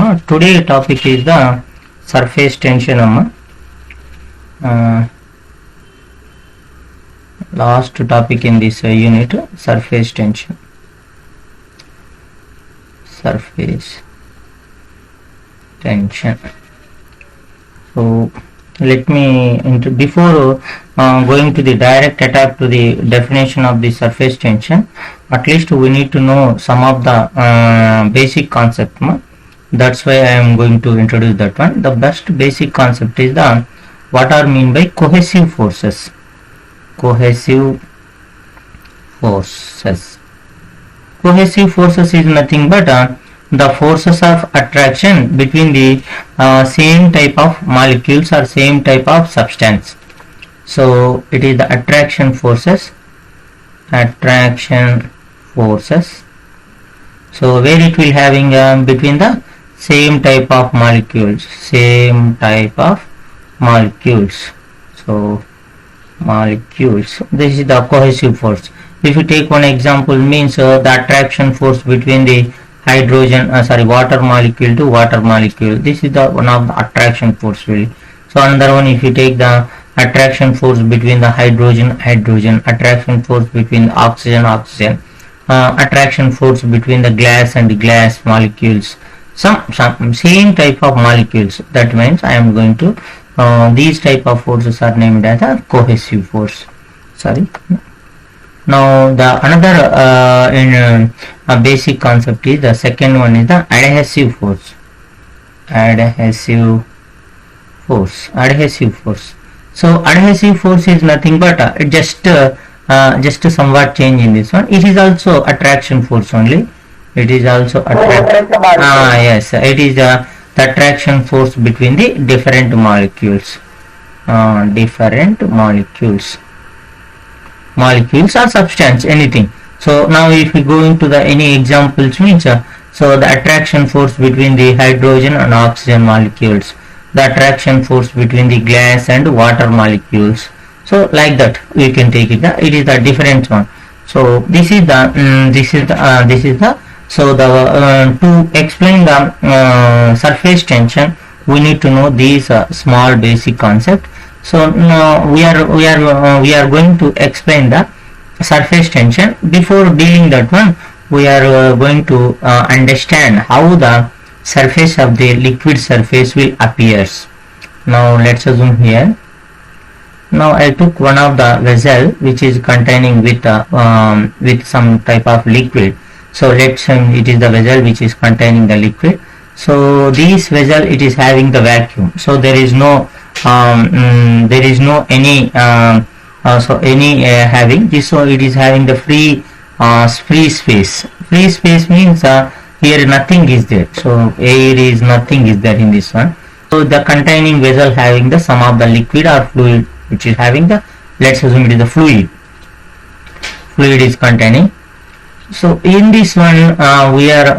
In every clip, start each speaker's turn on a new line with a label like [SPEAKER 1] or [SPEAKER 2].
[SPEAKER 1] Today topic is the surface tension. Last topic in this unit, surface tension. Surface tension. So let me before going to the direct attack to the definition of the surface tension, at least we need to know some of the basic concept. That's why I am going to introduce that one. The best basic concept is the what are mean by cohesive forces. Cohesive forces. Cohesive forces is nothing but the forces of attraction between the same type of molecules or same type of substance. So it is the attraction forces. Attraction forces. So where it will having between the same type of molecules. Same type of molecules. So molecules. This is the cohesive force. If you take one example, means the attraction force between the hydrogen water molecule to water molecule. This is the one of the attraction force really. So another one, if you take the attraction force between the hydrogen, attraction force between the oxygen, attraction force between the glass and the glass molecules, some same type of molecules. That means I am going to these type of forces are named as a cohesive force. Now the another in basic concept is the second one is the adhesive force. Adhesive force. So adhesive force is nothing but just somewhat change in this one. It is also attraction force only. It is also yes, it is the attraction force between the different molecules. Molecules or substance, anything. So now if we go into the any examples means so the attraction force between the hydrogen and oxygen molecules, the attraction force between the glass and water molecules. So like that we can take it. It is the different one. So this is the so the to explain the surface tension, we need to know these small basic concept. So now we are going to explain the surface tension. Before dealing that one, we are going to understand how the surface of the liquid surface will appears. Now let's assume here. Now I took one of the vessel which is containing with some type of liquid. So let's say it is the vessel which is containing the liquid. So this vessel, it is having the vacuum. So there is no any having this. So it is having the free space. Free space means here nothing is there. So air is nothing is there in this one. So the containing vessel having the sum of the liquid or fluid which is having the, let's assume it is the fluid is containing. So in this one we are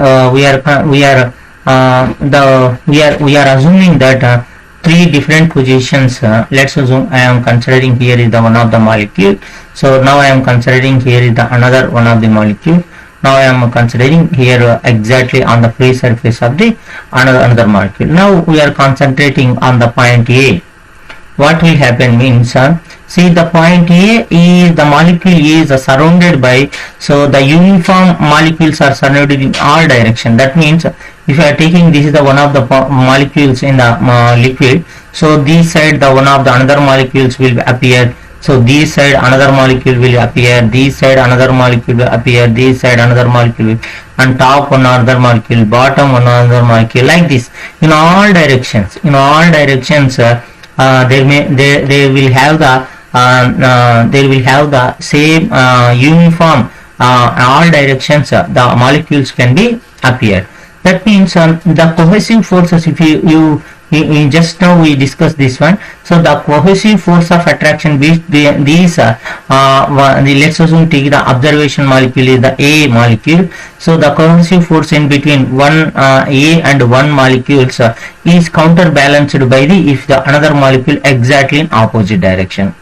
[SPEAKER 1] assuming that three different positions. Let's assume I am considering here is the one of the molecule. So now I am considering here is the another one of the molecule. Now I am considering here exactly on the free surface of the another molecule. Now we are concentrating on the point A. What will happen means see the point A is the molecule is surrounded by, so the uniform molecules are surrounded in all direction. That means if you are taking this is the one of the molecules in the liquid, so this side the one of the another molecules will appear. So this side another molecule will appear, this side another molecule will appear, this side another molecule will, and top one another molecule, bottom one another molecule, like this in all directions. They will have the same uniform all directions. The molecules can be appear. That means the cohesive forces, if you just now we discussed this one. So the cohesive force of attraction, these let's assume take the observation molecule is the A molecule. So the cohesive force in between one A and one molecules is counterbalanced by the if the another molecule exactly in opposite direction.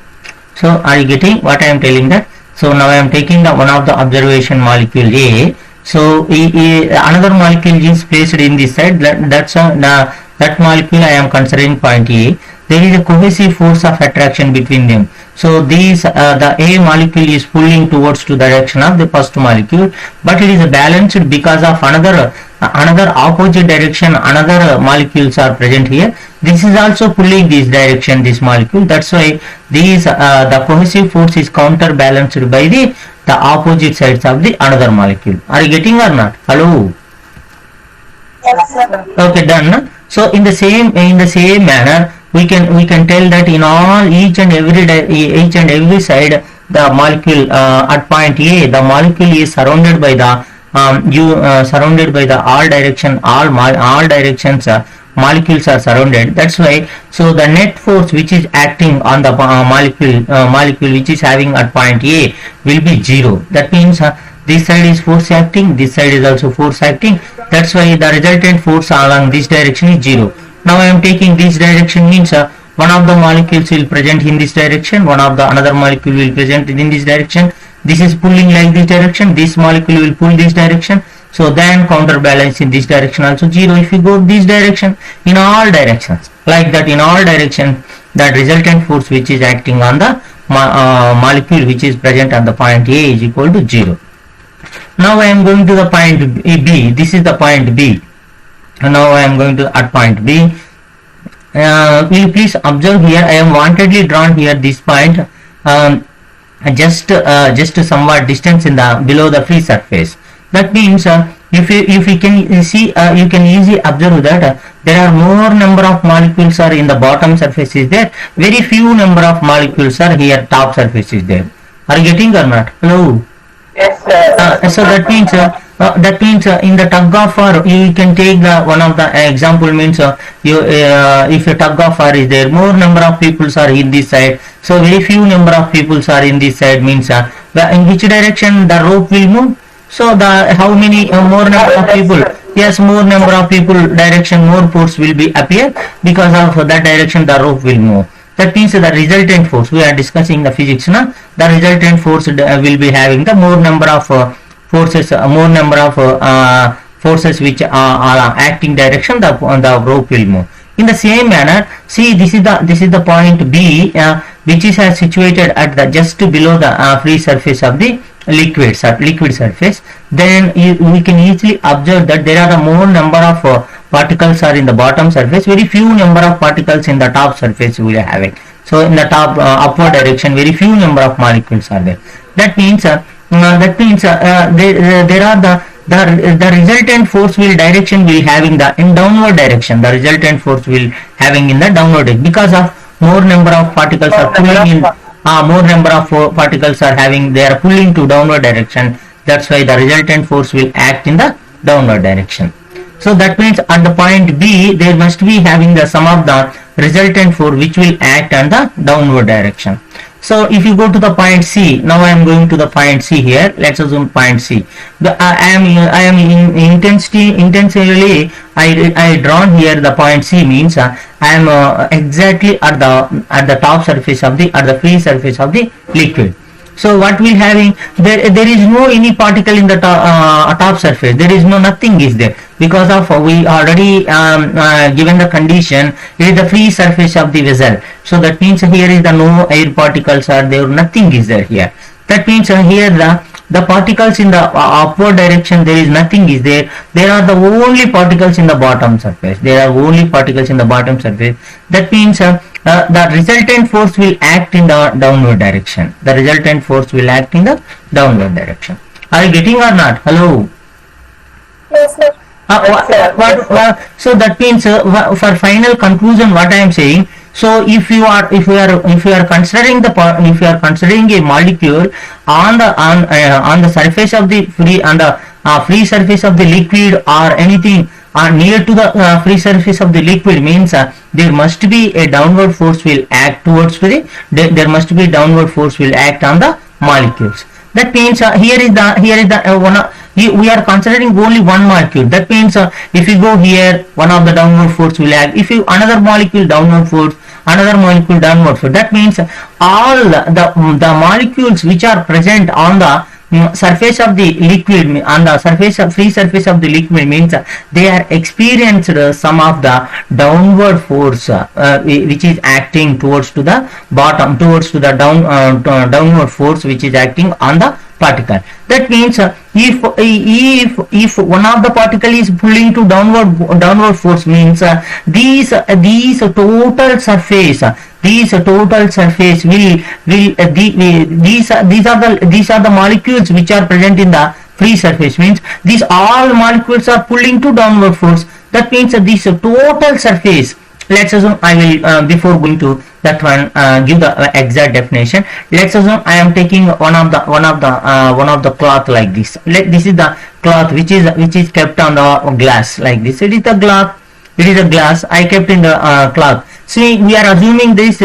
[SPEAKER 1] So are you getting what I am telling that? So now I am taking the one of the observation molecule A. So another molecule is placed in this side. That molecule I am considering point A. There is a cohesive force of attraction between them. So these the A molecule is pulling towards to the direction of the first molecule, but it is balanced because of another opposite direction. Another molecules are present here. This is also pulling this direction, this molecule. That's why these the cohesive force is counterbalanced by the opposite sides of the another molecule. Are you getting or not? Hello.
[SPEAKER 2] Yes, sir.
[SPEAKER 1] Okay, done. So in the same manner, we can tell that in all each and every side, the molecule at point A, the molecule is surrounded by the surrounded by the all directions. Molecules are surrounded. That's why, so the net force which is acting on the molecule which is having at point A will be 0. That means this side is force acting, this side is also force acting. That's why the resultant force along this direction is 0. Now I am taking this direction, means one of the molecules will present in this direction, one of the another molecule will present in this direction. This is pulling like this direction, this molecule will pull this direction. So then counterbalance in this direction also 0. If you go this direction, in all directions, like that, in all directions, that resultant force which is acting on the molecule which is present on the point A is equal to 0. Now I am going to the point B. This is the point B. Now I am going to at point B. Will you please observe here? I am wantedly drawn here this point, just somewhat distance in the below the free surface. That means if you can see, you can easily observe that there are more number of molecules are in the bottom surface is there. Very few number of molecules are here top surface is there. Are you getting or not? Hello.
[SPEAKER 2] Yes, sir.
[SPEAKER 1] So that means in the tug of war, you can take the one of the example, means if a tug of war is there, more number of people are in this side, so very few number of people are in this side, means in which direction the rope will move. So the how many more number of people, yes, more number of people direction, more force will be appear, because of that direction the rope will move. That means the resultant force, we are discussing the physics now, the resultant force will be having the more number of forces, more number of forces which are acting direction, the rope will move. In the same manner, see, this is the point B, which is situated at the just below the free surface of the liquid surface. Then we can easily observe that there are the more number of particles are in the bottom surface, very few number of particles in the top surface we are having. So in the top upward direction, very few number of molecules are there. That means there are the resultant force will direction will having the in downward direction. The resultant force will having in the downward direction, because of more number of particles are pulling in. More number of particles are having, they are pulling to downward direction. That's why the resultant force will act in the downward direction. So that means at the point B, there must be having the sum of the resultant force which will act on the downward direction. So if you go to the point C, now I am going to the point C here. Let's assume point C. I am intentionally I drawn here the point C, means I am exactly at the top surface of the free surface of the liquid. So what we having there is no any particle in the top surface. There is nothing is there, because of we already given the condition it is the free surface of the vessel. So that means here is the no air particles are there, nothing is there here. That means here the particles in the upward direction, there is nothing is there. There are the only particles in the bottom surface. There are only particles in the bottom surface. That means the resultant force will act in the downward direction. The resultant force will act in the downward direction. Are you getting or not? Hello.
[SPEAKER 2] Yes, sir.
[SPEAKER 1] So that means for final conclusion, what I am saying. So if you are considering a molecule on the surface of the free surface of the liquid, or anything near to the free surface of the liquid, means there must be a downward force will act towards there must be downward force will act on the molecules. That means here is the we are considering only one molecule. That means if you go here, one of the downward force will act. If you another molecule downward force, another molecule downward force. That means all the molecules which are present on the surface of the liquid, on the surface of free surface of the liquid means they are experienced some of the downward force which is acting towards to the bottom, towards to the downward force which is acting on the particle. That means if one of the particle is pulling to downward force means these total surface these total surface will these are the molecules which are present in the free surface, means these all molecules are pulling to downward force. That means this total surface, let's assume I will before going to that one give the exact definition. Let's assume I am taking one of the cloth like this. This is the cloth which is kept on the glass like this. It is the glass. It is a glass I kept in the cloth. See, we are assuming this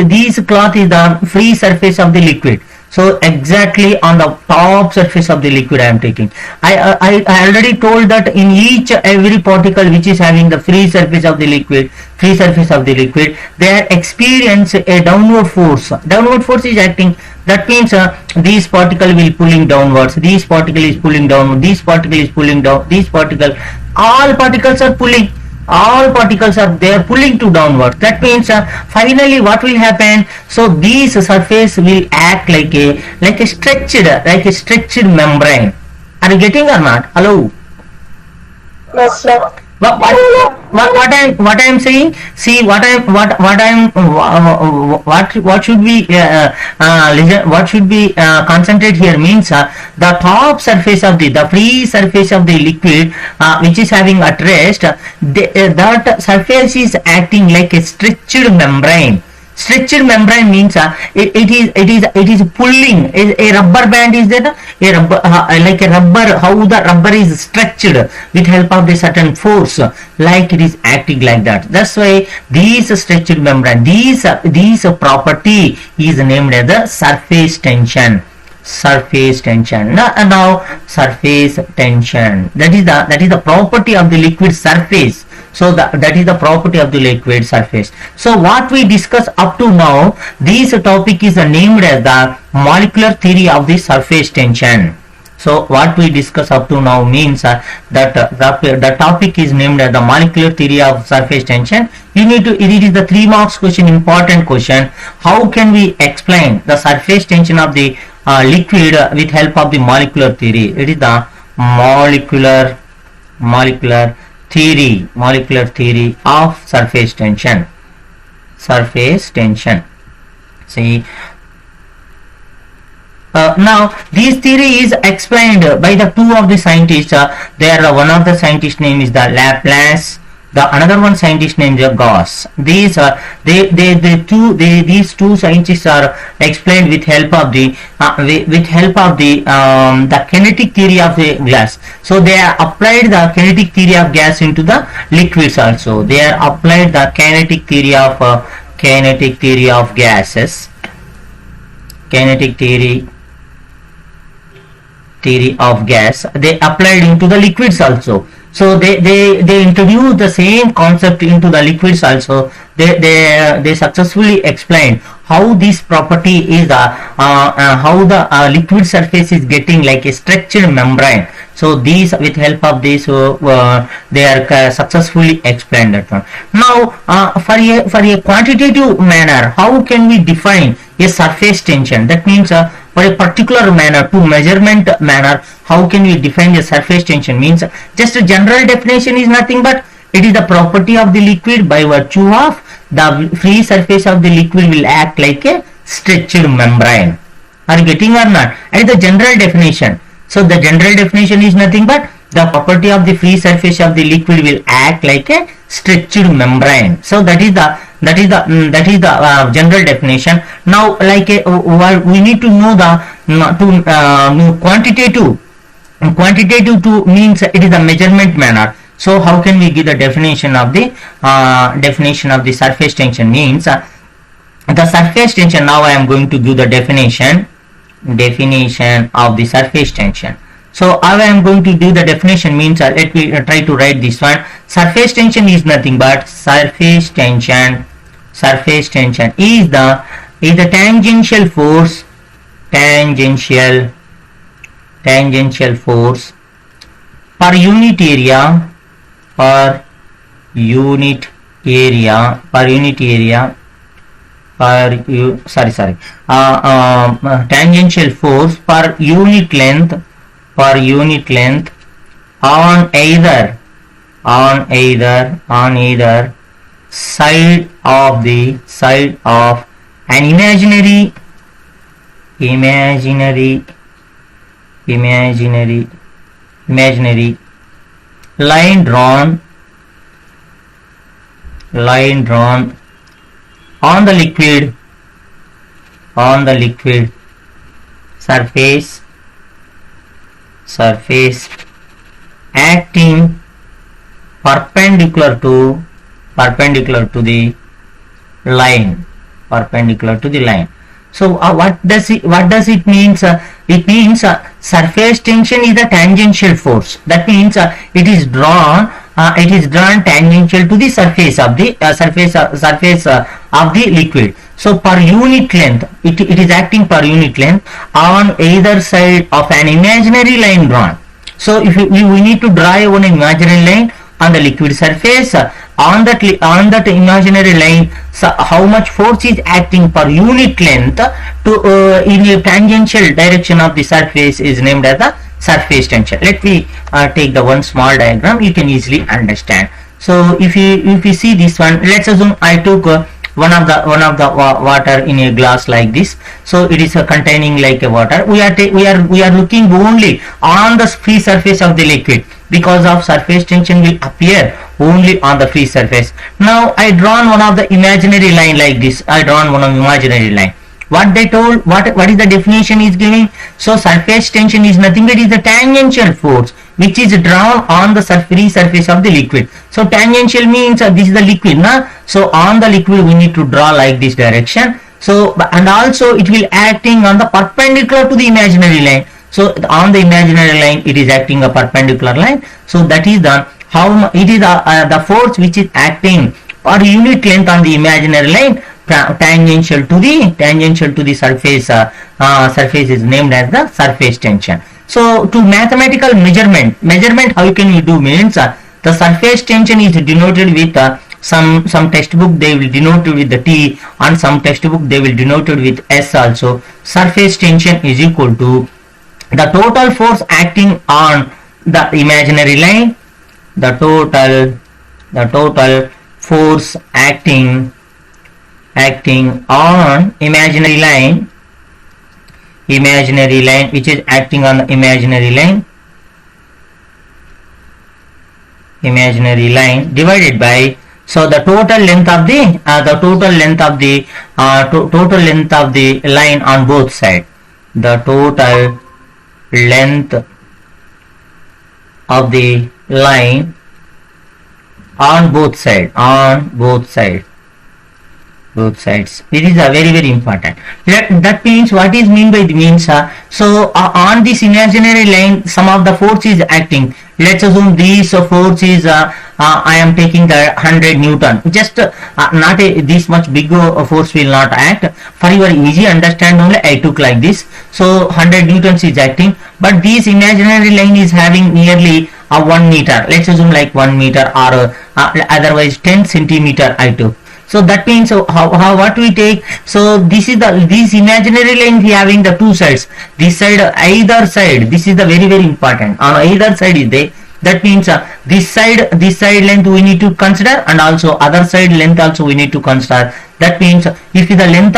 [SPEAKER 1] cloth is the free surface of the liquid. So exactly on the top surface of the liquid I am taking. I already told that in every particle which is having the free surface of the liquid, they are experience a downward force. Downward force is acting. That means these particle will pulling downwards. This particle is pulling down. This particle is pulling down. This particle, all particles are pulling. All particles are there pulling to downward. That means finally what will happen? So this surface will act like a stretched membrane. Are you getting or not? Hello.
[SPEAKER 2] Yes, sir.
[SPEAKER 1] What I am saying? See, what should we listen? What should be concentrate here means the top surface of the free surface of the liquid which is having at rest. That surface is acting like a stretched membrane. Stretched membrane means it is pulling. A rubber band is there, a rubber like a rubber. How the rubber is stretched with help of the certain force, like it is acting like that. That's why these stretched membrane, these property is named as the surface tension. Surface tension. Now surface tension. That is the property of the liquid surface. So that is the property of the liquid surface. So what we discuss up to now, this topic is named as the molecular theory of the surface tension. So what we discuss up to now means that the topic is named as the molecular theory of surface tension. You need to, it is the 3 marks question, important question. How can we explain the surface tension of the liquid with help of the molecular theory? It is the molecular theory of surface tension. See, now this theory is explained by the 2 of the scientists. There one of the scientist name is the Laplace, the another one scientist named Gauss. These these two scientists are explained with help of the kinetic theory of the gas. So they are applied the kinetic theory of gas into the liquids also. They are applied the kinetic theory of gases. Kinetic theory of gas. They applied into the liquids also. So they introduced the same concept into the liquids also. They successfully explained how this property is how the liquid surface is getting like a stretched membrane. So these, with help of this, they are successfully explained that one. Now for a quantitative manner, how can we define a surface tension? That means for a particular manner, to measurement manner, how can we define the surface tension? Means just a general definition is nothing but it is the property of the liquid by virtue of the free surface of the liquid will act like a stretched membrane. Are you getting or not? And the general definition. So the general definition is nothing but the property of the free surface of the liquid will act like a stretched membrane. So that is the general definition. Now, like we need to know the quantitative. Quantitative to means it is the measurement manner. So how can we give the definition of the surface tension? Means the surface tension. Now I am going to give the definition of the surface tension. So how I am going to do the definition means let me try to write this one. Surface tension is nothing but surface tension is the tangential force tangential force per unit area, per unit area, per unit area, tangential force per unit length, on either side of an imaginary line drawn on the liquid surface acting perpendicular to the line. So what does it means? It means surface tension is the tangential force. That means it is drawn tangential to the surface of the liquid. So per unit length, it is acting per unit length on either side of an imaginary line drawn. So if we need to draw one imaginary line on the liquid surface, on that imaginary line, so how much force is acting per unit length to in a tangential direction of the surface is named as the surface tension. Let me take the one small diagram, you can easily understand. So if you see this one, let's assume I took one of the water in a glass like this. So it is containing like a water. We are looking only on the free surface of the liquid, because of surface tension will appear only on the free surface. Now I drawn one of the imaginary line like this. What they told, what is the definition is giving? So surface tension is nothing but is the tangential force which is drawn on the free surface of the liquid. So tangential means this is the liquid, na? So on the liquid we need to draw like this direction. So and also it will acting on the perpendicular to the imaginary line. So on the imaginary line it is acting a perpendicular line. So that is the how it is the force which is acting per unit length on the imaginary line tangential to the surface. Surface is named as the surface tension. So to mathematical measurement how can you do means the surface tension is denoted with some textbook they will denote it with the T, and some textbook they will denote it with S also. Surface tension is equal to the total force acting on the imaginary line, the total force acting on imaginary line which is acting on the imaginary line divided by, so the total length of the line on both sides, the total length of the line on both sides. It is a very important. That means what is mean by the means so on this imaginary line some of the force is acting. Let's assume this force is I am taking the 100 Newton. Just not this much big force will not act. For your easy understand only I took like this. So 100 Newtons is acting, but this imaginary line is having nearly 1 meter. Let's assume like 1 meter or otherwise 10 centimeter I took. So that means what we take, so this imaginary line we having the two sides. This side, either side, this is the very important. On either side is there. That means this side length we need to consider, and also other side length also we need to consider. That means if the length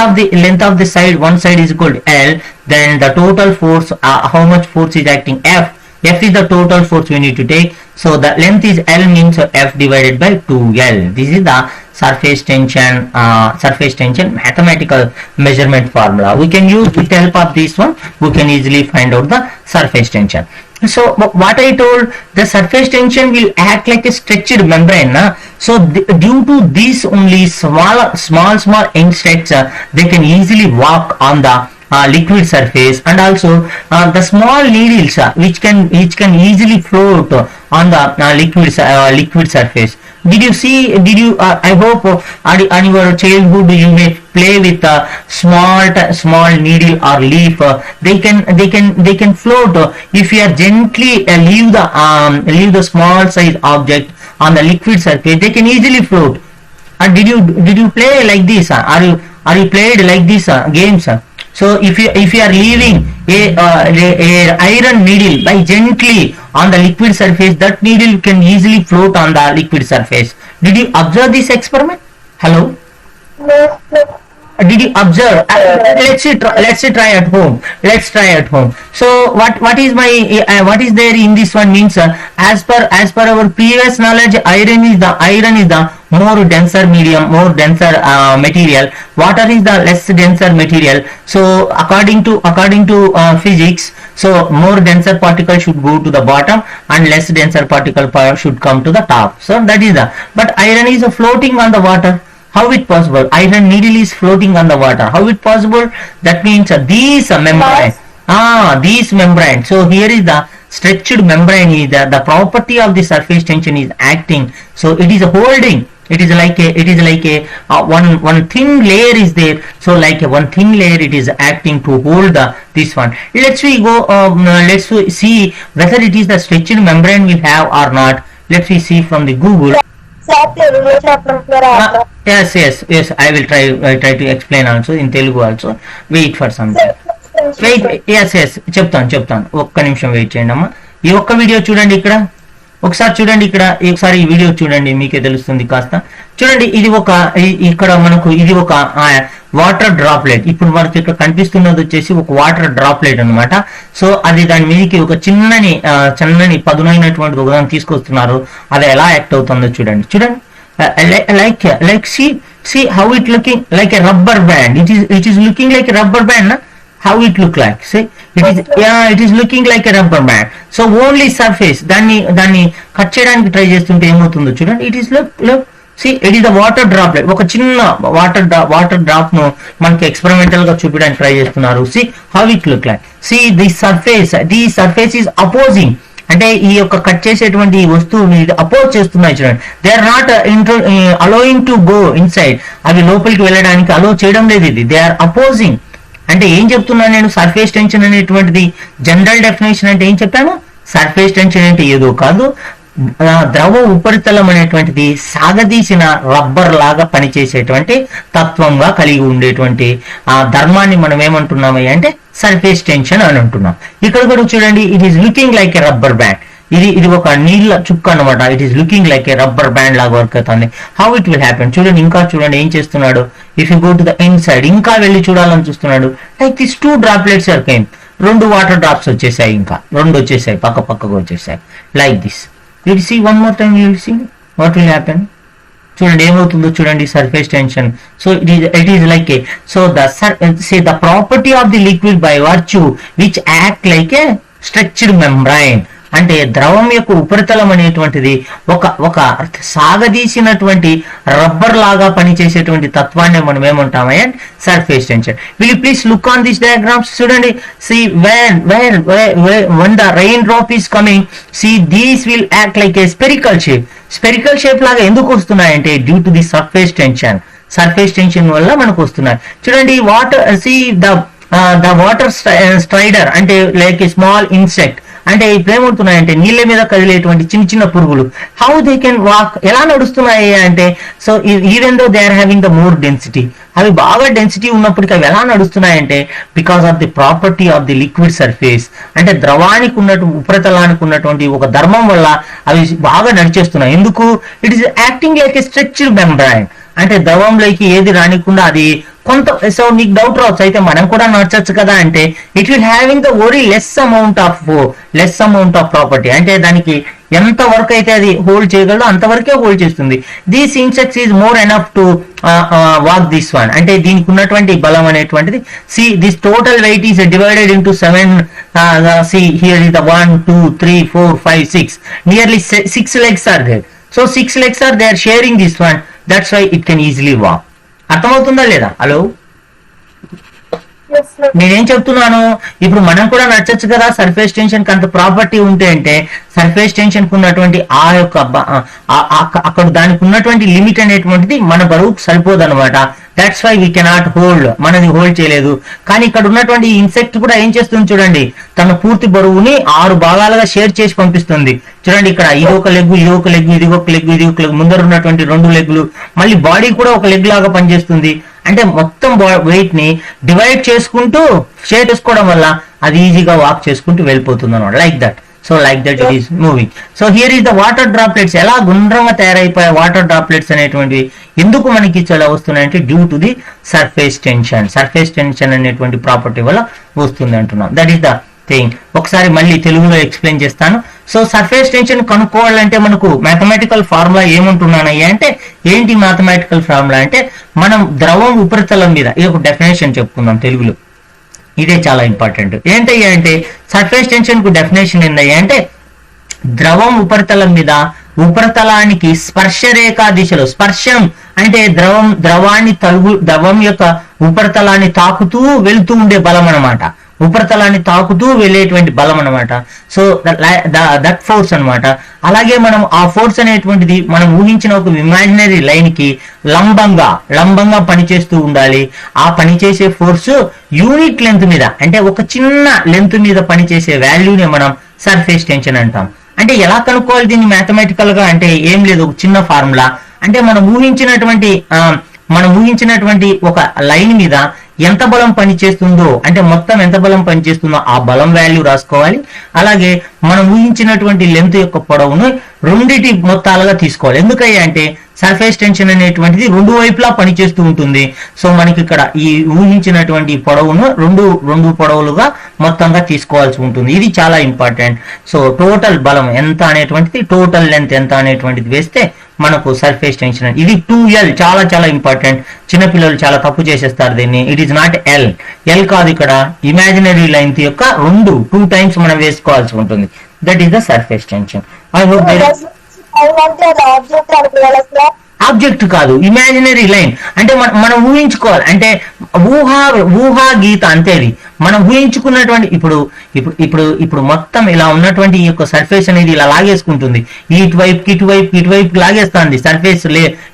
[SPEAKER 1] of the side, one side is equal to L, then the total force, how much force is acting, F is the total force we need to take. So the length is L means F divided by 2L. This is the surface tension mathematical measurement formula. We can use with the help of this one, we can easily find out the surface tension. So what I told, the surface tension will act like a stretched membrane. So due to this only small insects, they can easily walk on the liquid surface, and also the small needles which can easily float on the liquid surface. Did you see? Did you? I hope on your childhood you may play with a small needle or leaf. They can float if you are gently leave the small size object on the liquid surface. They can easily float. And did you play like this? Are you played like this games? So if you are leaving a iron needle by gently on the liquid surface, that needle can easily float on the liquid surface. Did you observe this experiment? Hello?
[SPEAKER 2] No, sir.
[SPEAKER 1] Did you observe? Let's try at home. Let's try at home. So what is there in this one means as per our previous knowledge, iron is the more denser medium, more denser material. Water is the less denser material. So according to physics, so more denser particle should go to the bottom and less denser particle should come to the top. So that is but iron is floating on the water. How it possible? Iron needle is floating on the water. How it possible? That means these membrane. These membrane. So here is the stretched membrane. Is the property of the surface tension is acting. So it is holding. It is like a one thin layer is there. So like a one thin layer, it is acting to hold this one. Let's see whether it is the stretched membrane we have or not. Let's see from the Google.
[SPEAKER 2] Sir తెలుగులో చెప్పమంటున్నారా?
[SPEAKER 1] Yes, I will try to explain also in Telugu also. Wait for some time. Yes, చెప్తాను ఒక్క నిమిషం wait చేయండి అమ్మా. ఈ ఒక్క video చూడండి, ఒకసారి చూడండి, ఒకసారి ఈ వీడియో చూడండి, మీకే తెలుస్తుంది కాస్త. చూడండి, ఇక్కడ మనకు ఇది ఒక వాటర్ డ్రాప్లెట్. ఇప్పుడు మనకి ఇక్కడ కనిపిస్తున్నది వచ్చేసి ఒక వాటర్ డ్రాప్లెట్ అన్నమాట. సో అది దాని మీదకి ఒక చిన్నని పదునైనటువంటి ఒకదాన్ని తీసుకొస్తున్నారు. అది ఎలా యాక్ట్ అవుతుందో చూడండి. Like see how it looking like a rubber band. It is looking like a rubber band, na? How it look like? See, it is looking like a rubber band. So only surface దాన్ని cut చేయడానికి try చేస్తుంటే ఏమవుతుందో చూడండి. It is look see, it is the water droplet. ఒక చిన్న water drop ను మనకి experimental గా చూపించడానికి ట్రై చేస్తున్నారు. See how it look like. See the surface is opposing. అంటే ఈ యొక్క కట్ చేసేటువంటి ఈ వస్తువుని అపోజ్ చేస్తున్నాయి చూడండి. They are not allowing to go inside. అవి లోపలికి వెళ్ళడానికి అలో చేయడం లేదు. ఇది దే ఆర్ అపోజింగ్. అంటే ఏం చెప్తున్నాను నేను? సర్ఫేస్ టెన్షన్ అనేటువంటిది జనరల్ డెఫినేషన్ అంటే ఏం చెప్పాను? సర్ఫేస్ టెన్షన్ అంటే ఏదో కాదు, ద్రవ ఉపరితలం అనేటువంటిది సాగదీసిన రబ్బర్ లాగా పనిచేసేటువంటి తత్వంగా కలిగి ఉండేటువంటి ఆ ధర్మాన్ని మనం ఏమంటున్నాము అంటే సర్ఫేస్ టెన్షన్ అని అంటున్నాం. ఇక్కడ కూడా చూడండి, it is looking like a rubber band. ఇది ఒక నీళ్ళ చుక్క అనమాట. It is looking like a rubber band లాగా వర్క్ అవుతుంది. హౌ ఇట్ విల్ హ్యాపెన్ చూడండి. ఇంకా చూడండి ఏం చేస్తున్నాడు. If you go to the inside, ఇంకా వెళ్ళి చూడాలని చూస్తున్నాడు. Like this 2 droplets are came. 2 water drops వచ్చేసాయి, ఇంకా 2 వచ్చేసాయి, పక్కగా వచ్చేసాయి. Like this. You see one more time, you will see what will happen. చూడండి ఏమవుతుందో చూడండి. Surface tension. So it is like a the property of the liquid by virtue which act like a stretched membrane. అంటే ద్రవం యొక్క ఉపరితలం అనేటువంటిది ఒక సాగదీసినటువంటి rubber లాగా పనిచేసేటువంటి తత్వాన్ని మనం ఏమంటామా surface tension. Will you please look on this diagrams చూడండి. See when the raindrop is coming, see these will act like a spherical shape లాగా ఎందుకు వస్తున్నాయంటే due to the surface tension వల్ల మనకు వస్తున్నాయి. చూడండి water, see the water strider అంటే like a small insect. అంటే ఇప్పుడు ఏమవుతున్నాయంటే నీళ్ళ మీద కదిలేటువంటి చిన్న పురుగులు. హౌ దే కెన్ వాక్, ఎలా నడుస్తున్నాయి అంటే so even though they are having the more density, అవి బాగా డెన్సిటీ ఉన్నప్పటికీ అవి ఎలా నడుస్తున్నాయంటే because of the property of the liquid surface. అంటే ద్రవానికి ఉపరితలానికి ఉన్నటువంటి ఒక ధర్మం వల్ల అవి బాగా నడిచేస్తున్నాయి. ఎందుకు? It is acting like a stretched membrane. అంటే ద్రవంలోకి ఏది రానికుండా అది కొంత. సో నీకు డౌట్ రావచ్చు, అయితే మనం కూడా నడచచ్చు కదా అంటే it will having the or less amount of property. అంటే దానికి ఎంత వరకు అయితే అది హోల్డ్ చేయగలదో అంతవరకే హోల్డ్ చేస్తుంది. This insects is more enough to walk this one. అంటే దీనికి ఉన్నటువంటి బలం అనేటువంటిది see this total weight is divided into 7. See here is the 1 2 3 4 5 6 nearly 6 legs are there. So 6 legs are there sharing this one. That's why it can easily walk. అర్థమవుతుందా లేదా? Hello
[SPEAKER 2] Yes, sir.
[SPEAKER 1] నేనేం చెప్తున్నాను, ఇప్పుడు మనం కూడా నచ్చచ్చు కదా surface tension కి అంత ప్రాపర్టీ ఉంటే. అంటే సర్ఫేస్ టెన్షన్ కు ఉన్నటువంటి ఆ యొక్క అక్కడ దానికి ఉన్నటువంటి లిమిట్ అనేటువంటిది మన బరువుకు సరిపోదు అనమాట. That's why we cannot hold, మనది హోల్డ్ చేయలేదు. కానీ ఇక్కడ ఉన్నటువంటి ఇన్సెక్ట్ కూడా ఏం చేస్తుంది చూడండి, తన పూర్తి బరువుని 6 భాగాలుగా షేర్ చేసి పంపిస్తుంది. చూడండి ఇక్కడ ఇది ఒక లెగ్, ఇది ఒక లెగ్, ఇది ఒక లెగ్, ఇది ఒక లెగ్, ముందర ఉన్నటువంటి 2 లెగ్లు, మళ్ళీ బాడీ కూడా ఒక లెగ్ లాగా పనిచేస్తుంది. అంటే మొత్తం వెయిట్ ని డివైడ్ చేసుకుంటూ షేర్ చేసుకోవడం వల్ల అది ఈజీగా వాక్ చేసుకుంటూ వెళ్ళిపోతుంది అనమాట. Like that. So like that it is moving. So here is the water droplets. ఎలా గుండ్రంగా తయారైపోయే వాటర్ డ్రాప్లెట్స్ అనేటువంటివి ఎందుకు మనకి చాలా వస్తున్నాయంటే due to the surface tension. Surface tension అనేటువంటి ప్రాపర్టీ వల్ల వస్తుంది అంటున్నాం. That is the thing. ఒకసారి మళ్ళీ తెలుగులో ఎక్స్ప్లెయిన్ చేస్తాను. సో సర్ఫేస్ టెన్షన్ కనుక్కోవాలంటే మనకు మ్యాథమెటికల్ ఫార్ములా ఏముంటున్నానయ్యా అంటే, ఏంటి మ్యాథమెటికల్ ఫార్ములా అంటే, మనం ద్రవం ఉపరితలం మీద, ఇది ఒక డెఫినేషన్ చెప్పుకుందాం తెలుగులో. ఇదే చాలా ఇంపార్టెంట్. ఏంటయ్యా అంటే సర్ఫేస్ టెన్షన్ కు డెఫినేషన్ ఏంటయ్యా అంటే, ద్రవం ఉపరితలం మీద ఉపరితలానికి స్పర్శరేఖా దిశలో, స్పర్శం అంటే ద్రవం యొక్క ఉపరితలాన్ని తాకుతూ వెళ్తూ ఉండే బలం అన్నమాట. ఉపరితలాన్ని తాకుతూ వెళ్ళేటువంటి బలం అన్నమాట. సో దట్ ఫోర్స్ అన్నమాట. అలాగే మనం ఆ ఫోర్స్ అనేటువంటిది మనం ఊహించిన ఒక ఇమాజినరీ లైన్ కి లంబంగా పనిచేస్తూ ఉండాలి. ఆ పనిచేసే ఫోర్స్ యూనిట్ లెంత్ మీద, అంటే ఒక చిన్న లెంత్ మీద పనిచేసే వాల్యూని మనం సర్ఫేస్ టెన్షన్ అంటాం. అంటే ఎలా కనుక్కోవాలి దీన్ని మ్యాథమెటికల్ గా అంటే ఏం లేదు, ఒక చిన్న ఫార్ములా. అంటే మనం ఊహించినటువంటి ఒక లైన్ మీద ఎంత బలం పనిచేస్తుందో, అంటే మొత్తం ఎంత బలం పనిచేస్తుందో ఆ బలం వాల్యూ రాసుకోవాలి. అలాగే మనం ఊహించినటువంటి లెంత్ యొక్క పొడవును రెండిటి మొత్తాలుగా తీసుకోవాలి. ఎందుకయ్యా అంటే సర్ఫేస్ టెన్షన్ అనేటువంటిది 2 వైపులా పనిచేస్తూ ఉంటుంది. సో మనకి ఇక్కడ ఈ ఊహించినటువంటి పొడవును రెండు పొడవులుగా మొత్తంగా తీసుకోవాల్సి ఉంటుంది. ఇది చాలా ఇంపార్టెంట్. సో టోటల్ బలం ఎంత అనేటువంటిది, టోటల్ లెంత్ ఎంత అనేటువంటిది వేస్తే మనకు సర్ఫేస్ టెన్షన్. ఇది 2L, చాలా చాలా ఇంపార్టెంట్. చిన్నపిల్లలు చాలా తప్పు చేసేస్తారు దీన్ని. ఇట్ ఈస్ నాట్ ఎల్ కాదు, ఇక్కడ ఇమాజినరీ లెంత్ యొక్క 2 టైమ్స్ మనం వేసుకోవాల్సి ఉంటుంది. That is the surface tension. I hope object కాదు, ఇమాజినరీ లైన్. అంటే మనం ఊహించుకోవాలి, అంటే ఊహా గీత అంతేది. మనం ఊహించుకున్నటువంటి ఇప్పుడు మొత్తం ఇలా ఉన్నటువంటి ఈ యొక్క సర్ఫేస్ అనేది ఇలా లాగేసుకుంటుంది. ఇటువైపు లాగేస్తుంది సర్ఫేస్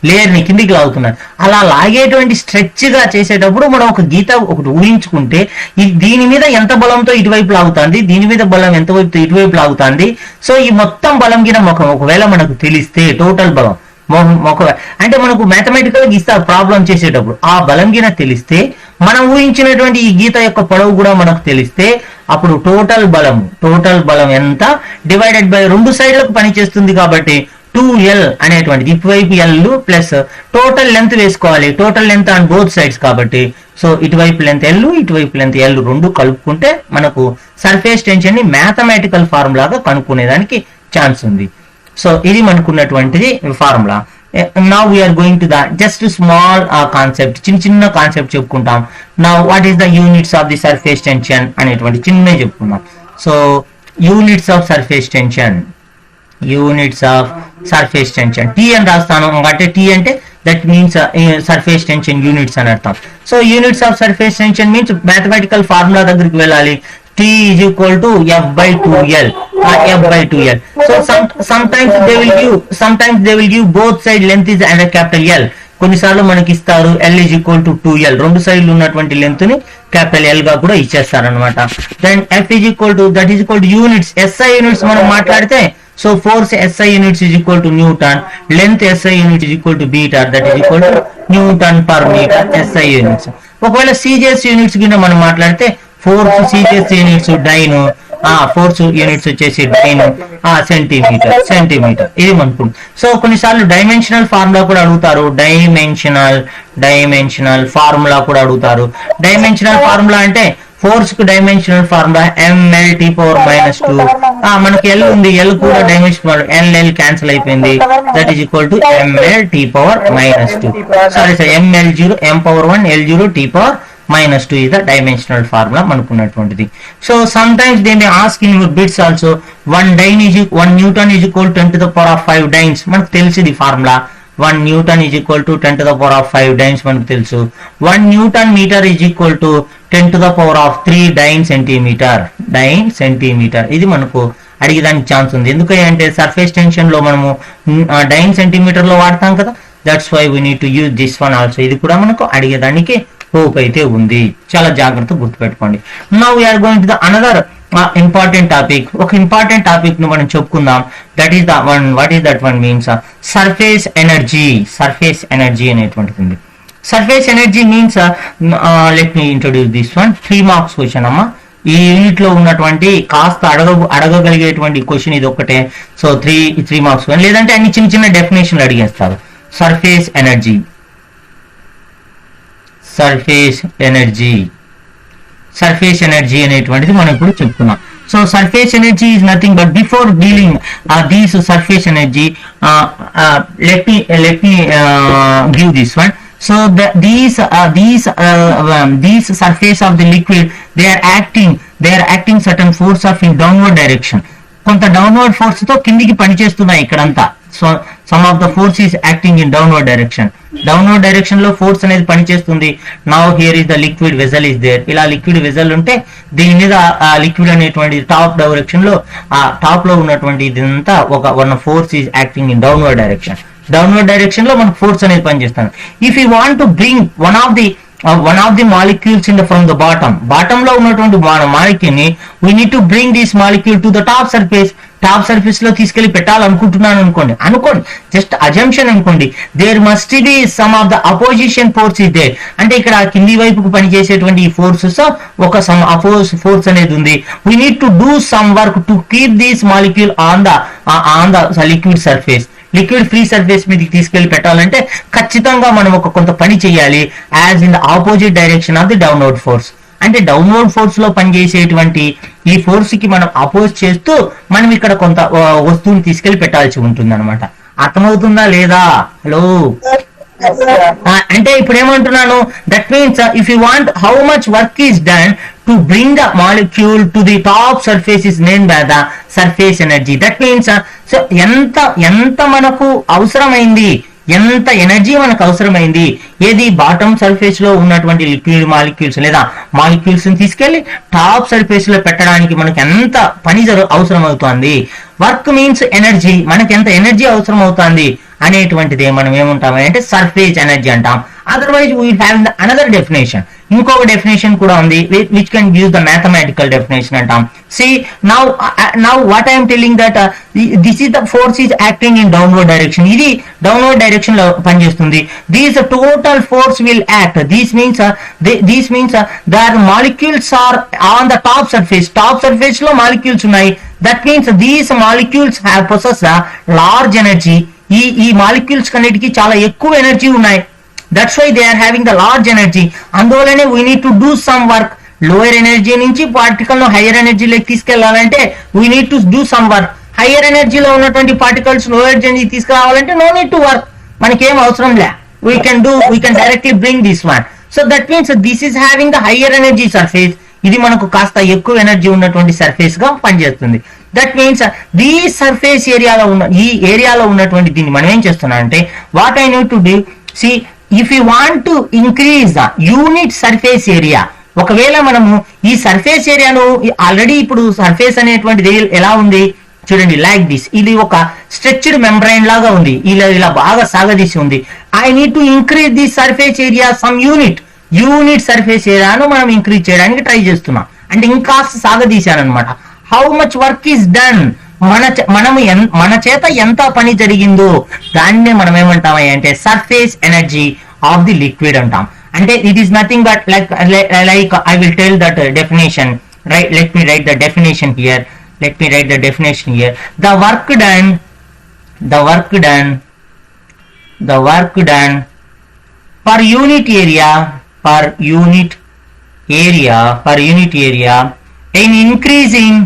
[SPEAKER 1] లేయర్ ని కిందికి లాగుతున్నారు. అలా లాగేటువంటి స్ట్రెచ్ గా చేసేటప్పుడు మనం ఒక గీత ఒకటి ఊహించుకుంటే దీని మీద ఎంత బలంతో ఇటువైపు లాగుతుంది, దీని మీద బలం ఎంత వైపు ఇటువైపు లాగుతుంది. సో ఈ మొత్తం బలం గిన ఒకవేళ మనకు తెలిస్తే టోటల్ బలం అంటే మనకు మ్యాథమెటికల్ గా ఇస్తారు ప్రాబ్లం చేసేటప్పుడు, ఆ బలం గిన తెలిస్తే, మనం ఊహించినటువంటి ఈ గీత యొక్క పొడవు కూడా మనకు తెలిస్తే, అప్పుడు టోటల్ బలం ఎంత డివైడెడ్ బై 2 సైడ్లకు పనిచేస్తుంది. కాబట్టి 2L అనేటువంటిది ఇటువైపు L ప్లస్ టోటల్ లెంత్ వేసుకోవాలి. Total length on both sides కాబట్టి సో ఇటువైపు లెంత్ L, ఇటువైపు లెంత్ L 2 కలుపుకుంటే మనకు సర్ఫేస్ టెన్షన్ ని మ్యాథమెటికల్ ఫార్ములాగా కనుక్కునేదానికి ఛాన్స్ ఉంది. సో ఇది మనకున్నటువంటిది formula. Now we're going to the just small concept, చిన్న కాన్సెప్ట్ చెప్పుకుంటాం. Now what is the units of the surface tension అనేటువంటి చిన్నవి చెప్పుకుందాం. So units of surface tension, T అని రాస్తాను. అంటే టీ అంటే that means surface tension units అని అర్థం. So units of surface tension means mathematical formula దగ్గరికి వెళ్ళాలి. T is equal to F by 2L. So sometimes they will give both side length is under capital L. కొన్నిసార్లు మనకి ఇస్తారు L is equal to 2L, 2 సైడ్లు ఉన్నటువంటి length ని capital L గా కూడా ఇచ్చేస్తారు అనమాట. Then F is equal to units. SI units మనం మాట్లాడితే, so force SI units is equal to newton, length SI unit is equal to beta, that is equal to newton per metre SI units. ఒకవేళ CJS units కింద మనం మాట్లాడితే force CJS units dyne, force units వచ్చేసి dyne centimetre. ఇది అనుకుంటుంది. So కొన్నిసార్లు dimensional formula కూడా అడుగుతారు. డైమెన్షనల్ ఫార్ములా కూడా అడుగుతారు. డైమెన్షనల్ ఫార్ములా అంటే ఫోర్స్ కు డైమెన్షనల్ ఫార్ములా ML(T⁻²). మనకి L ఉంది, L కూడా డైమెన్షనల్, L క్యాన్సిల్ అయిపోయింది. That is equal to ML(T⁻²). Sorry M(L0), M⁻1 L0 T⁻² is the dimensional formula మనకున్నటువంటిది. So some times they may ask in your bits also 1 Newton is equal to 10⁵ dynes. మనకు తెలిసింది ఫార్ములా. 1 Newton is equal to 10 to the power of 5 dynes మనకు తెలుసు. 1 newton metre is equal to 10 to the power of 3 dyne centimetre. ఇది మనకు అడిగేదానికి chance ఉంది. ఎందుకంటే సర్ఫేస్ టెన్షన్ లో మనము డైన్ సెంటీమీటర్ లో వాడతాం కదా. That's why we need to use this one also. ఇది కూడా మనకు అడిగేదానికి హోప్ అయితే ఉంది. చాలా జాగ్రత్త గుర్తుపెట్టుకోండి. Now we're going to the another important topic. ఒక ఇంపార్టెంట్ టాపిక్ ను మనం చెప్పుకుందాం. That is the one. What is that one means? Surface energy అనేటువంటిది ఉంది. Surface energy means let me introduce this one. 3 marks question అమ్మా. ఈ unit లో ఉన్నటువంటి కాస్త అడగగలిగేటువంటి క్వశ్చన్ ఇది ఒక్కటే. So 3 marks. లేదంటే అన్ని చిన్న చిన్న డెఫినేషన్లు అడిగేస్తారు. సర్ఫేస్ ఎనర్జీ అనేటువంటిది మనం ఇప్పుడు చెప్పుకున్నాం. So surface energy is nothing but before dealing these surface energy let me give this one. So these surface of the liquid, they are acting certain force of in downward direction. కొంత downward force తో కిందికి పనిచేస్తున్నాయి ఇక్కడంతా. So some of the force is acting in downward direction లో force అనేది పనిచేస్తుంది. Now here is the liquid vessel is there. ఇలా liquid vessel ఉంటే దీని మీద లిక్విడ్ అనేటువంటి టాప్ డైరెక్షన్ లో టాప్ లో ఉన్నటువంటి ఇదంతా ఒక force is acting in downward direction లో మనకు ఫోర్స్ అనేది పనిచేస్తుంది. If you want to bring one of the molecules from the bottom లో ఉన్నటువంటి మాలిక్యూల్ ని we need to bring this molecule to the top surface లో తీసుకెళ్లి పెట్టాలనుకుంటున్నాను అనుకోండి. జస్ట్ అజంప్షన్ అనుకోండి. There must be some of the opposition force is there. అంటే ఇక్కడ కింది వైపుకు పనిచేసేటువంటి ఈ ఫోర్సెస్ ఒక సమ్ అపోజ్ ఫోర్స్ అనేది ఉంది. We need to do some work to keep this molecule on the liquid surface. Liquid free surface మీదకి తీసుకెళ్లి పెట్టాలంటే ఖచ్చితంగా మనం కొంత పని చేయాలి. As in the opposite direction of the downward force. అంటే డౌన్వర్డ్ ఫోర్స్ లో పనిచేసేటువంటి ఈ ఫోర్స్ కి మనం అపోజ్ చేస్తూ మనం ఇక్కడ కొంత వస్తువుని తీసుకెళ్లి పెట్టాల్సి ఉంటుంది అనమాట. అర్థమవుతుందా లేదా? హలో. అంటే ఇప్పుడు ఏమంటున్నాను, that means if you want how much work is done to bring the molecule to the top surface is name by the surface energy. That means so ఎంత మనకు అవసరమైంది, ఎంత ఎనర్జీ మనకు అవసరమైంది ఏది బాటమ్ సర్ఫేస్ లో ఉన్నటువంటి లిక్విడ్ మాలిక్యూల్స్ లేదా మాలిక్యూల్స్ ని తీసుకెళ్లి టాప్ సర్ఫేస్ లో పెట్టడానికి మనకి ఎంత పని అవసరం అవుతుంది. Work means energy. మనకి ఎంత ఎనర్జీ అవసరం అవుతుంది అనేటువంటిది మనం ఏమంటామంటే సర్ఫేస్ ఎనర్జీ అంటాం. Otherwise we have another definition. ఇంకొక డెఫినేషన్ కూడా ఉంది which can give the mathematical definition అంటాం. See now what I am telling that this is the force is acting in downward direction. ఇది downward direction లో పనిచేస్తుంది. These total force will act. This means that molecules are on the top surface లో molecules ఉన్నాయి. That means these molecules have possess a large energy. ఈ molecules కన్నిటికి చాలా ఎక్కువ energy ఉన్నాయి. That's why they are having the large energy. అందువల్లనే we need to do some work. Lower energy నుంచి particle ను higher ఎనర్జీలోకి తీసుకెళ్లాలంటే we need to do some work. Higher ఎనర్జీలో ఉన్నటువంటి పార్టికల్స్ లోయర్ ఎనర్జీ తీసుకురావాలంటే నో నీడ్ టు వర్క్. మనకేం అవసరం లే. We can directly bring this one. So that means this is having the higher energy surface. ఇది మనకు కాస్త ఎక్కువ ఎనర్జీ ఉన్నటువంటి సర్ఫేస్ గా పనిచేస్తుంది. దట్ మీన్స్ ఈ సర్ఫేస్ ఈ ఏరియాలో ఉన్నటువంటి దీన్ని మనం ఏం చేస్తున్నాం అంటే what I need to do, see if you want to increase the unit surface area. ఒకవేళ మనము ఈ సర్ఫేస్ ఏరియాను ఆల్రెడీ ఇప్పుడు సర్ఫేస్ అనేటువంటిది ఎలా ఉంది చూడండి, లైక్ దిస్. ఇది ఒక స్ట్రెచ్డ్ మెంబ్రైన్ లాగా ఉంది. ఇలా బాగా సాగదీసి ఉంది. I need to increase the surface area some unit surface ఏరియాను మనం ఇంక్రీజ్ చేయడానికి ట్రై చేస్తున్నాం. అంటే ఇంకా సాగదీశాను అనమాట. How much work is done, మన చేత ఎంత పని జరిగిందో దాన్నే మనం ఏమంటామా అంటే surface energy of the liquid అంటాం. అంటే it is nothing but like I will tell that definition, right? Let me write the definition here. The work done per unit area in increasing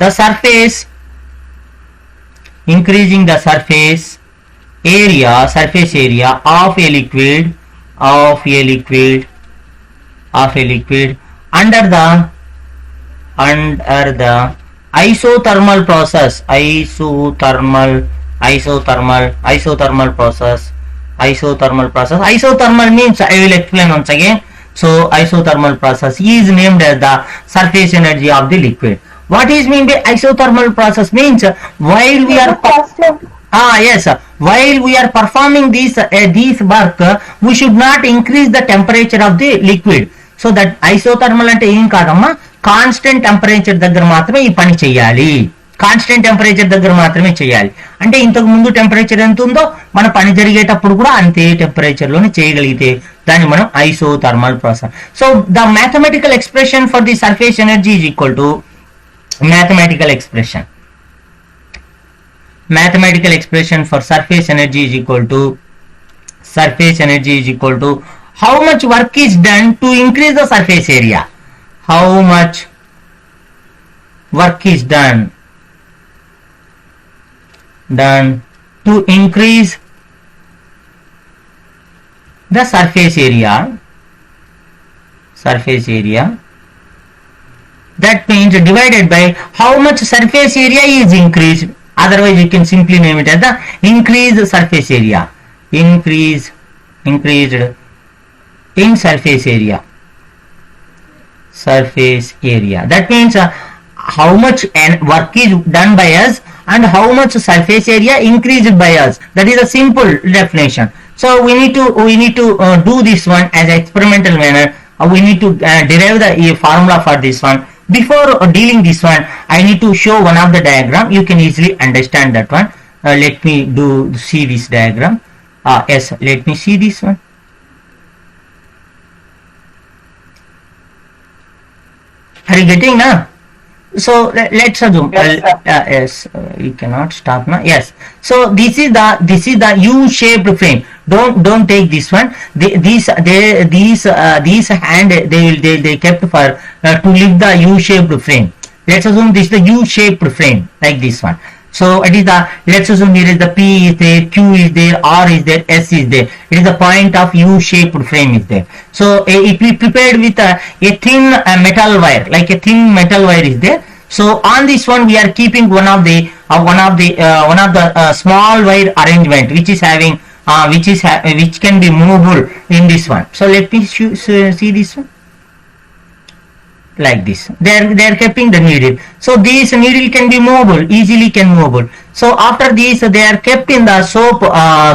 [SPEAKER 1] the surface area of a liquid under the isothermal process, isothermal process. Isothermal means, I will explain once again. So isothermal process is named as the surface energy of the liquid. What is mean by isothermal process means, while we are yes, while we are performing this work, we should not increase the temperature of the liquid. So that isothermal అంటే ఏం కాదమ్మా, constant temperature దగ్గర మాత్రమే ఈ పని చేయాలి. Constant temperature దగ్గర మాత్రమే చేయాలి. అంటే ఇంతకు ముందు టెంపరేచర్ ఎంత ఉందో మన పని జరిగేటప్పుడు కూడా అంతే టెంపరేచర్ లోనే చేయగలిగితే దాన్ని మనం isothermal process. So the mathematical expression for the surface energy is equal to mathematical expression for surface energy is equal to how much work is done to increase the surface area. How much work is done to increase the surface area. That means divided by how much surface area is increased. Otherwise you can simply name it as the increased surface area. Increased in surface area. That means how much work is done by us and how much surface area increased by us. That is a simple definition. So we need to do this one as experimental manner. We need to derive the formula for this one. Before dealing this one, I need to show one of the diagram. You can easily understand that one. Let me see this diagram. Yes, let me see this one. Are you getting now? So let's assume. Yes, you cannot stop now. Yes. So this is the U-shaped frame. Don't take this one. These hand they kept for to lift the U-shaped frame. Let's assume this is the U-shaped frame like this one. So it is let's assume here is the P is there, Q is there, R is there, S is there. It is the point of U-shaped frame is there. So if we prepared with a thin metal wire, like a thin metal wire is there. So on this one we are keeping one of the small wire arrangement which is having which can be movable in this one. So let me see this one. Like this, they are keeping the needle. So this needle can be movable, easily can movable. So after this they are kept in the soap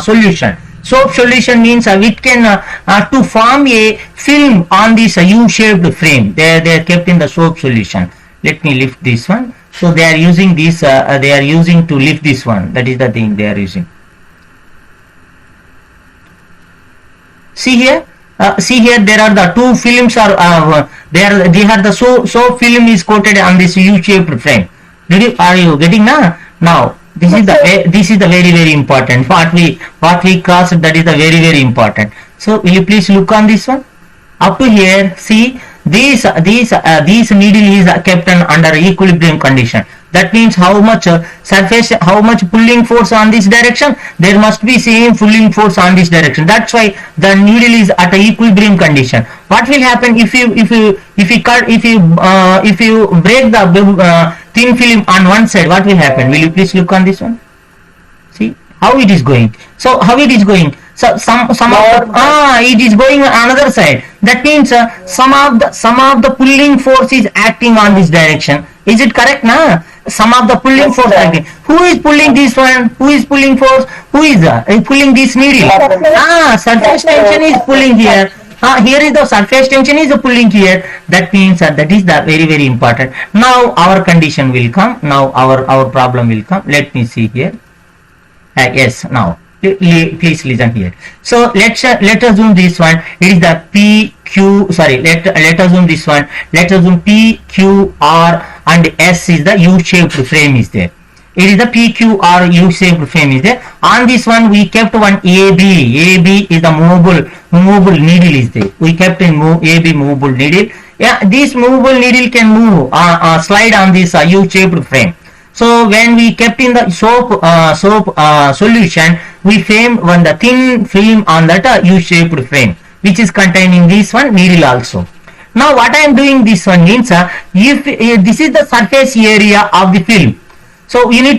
[SPEAKER 1] solution. Soap solution means which can to form a film on this U-shaped frame. They are kept in the soap solution. Let me lift this one. So they are using this. They are using to lift this one. That is the thing they are using. See here. There are the two films are the soap film is coated on this U-shaped frame. Are you getting now? This is the very important. What we crossed, that is the very important. So will you please look on this one? Up to here, see these needle is kept under equilibrium condition. That means how much how much pulling force on this direction, there must be same pulling force on this direction. That's why the needle is at a equilibrium condition. What will happen if you break the thin film on one side? What will happen? Will you please look on this one? See how it is going. So how it is going? So it is going another side. That means some of the pulling force is acting on this direction. Is it correct now? Some of the pulling force acting. Who is pulling this one? Who is pulling force? Who is pulling this needle? Surface tension is pulling here. Here is the surface tension is pulling here. That means that is the very important. Now our condition will come. Now our problem will come. Let me see here. Yes, now please listen here. So let us zoom this one. It is the PQ. Sorry, let us zoom this one. Let us zoom PQR and S is the U-shaped frame is there. It is the PQR U-shaped frame is there. On this one we kept one AB. AB is the movable needle is there. We kept in AB movable needle. Yeah, this movable needle can move slide on this U-shaped frame. So when we kept in the soap solution, we framed the thin film on that U-shaped frame, which is containing this one needle also. Now what I am doing this one means if this is the surface area of the film, so you need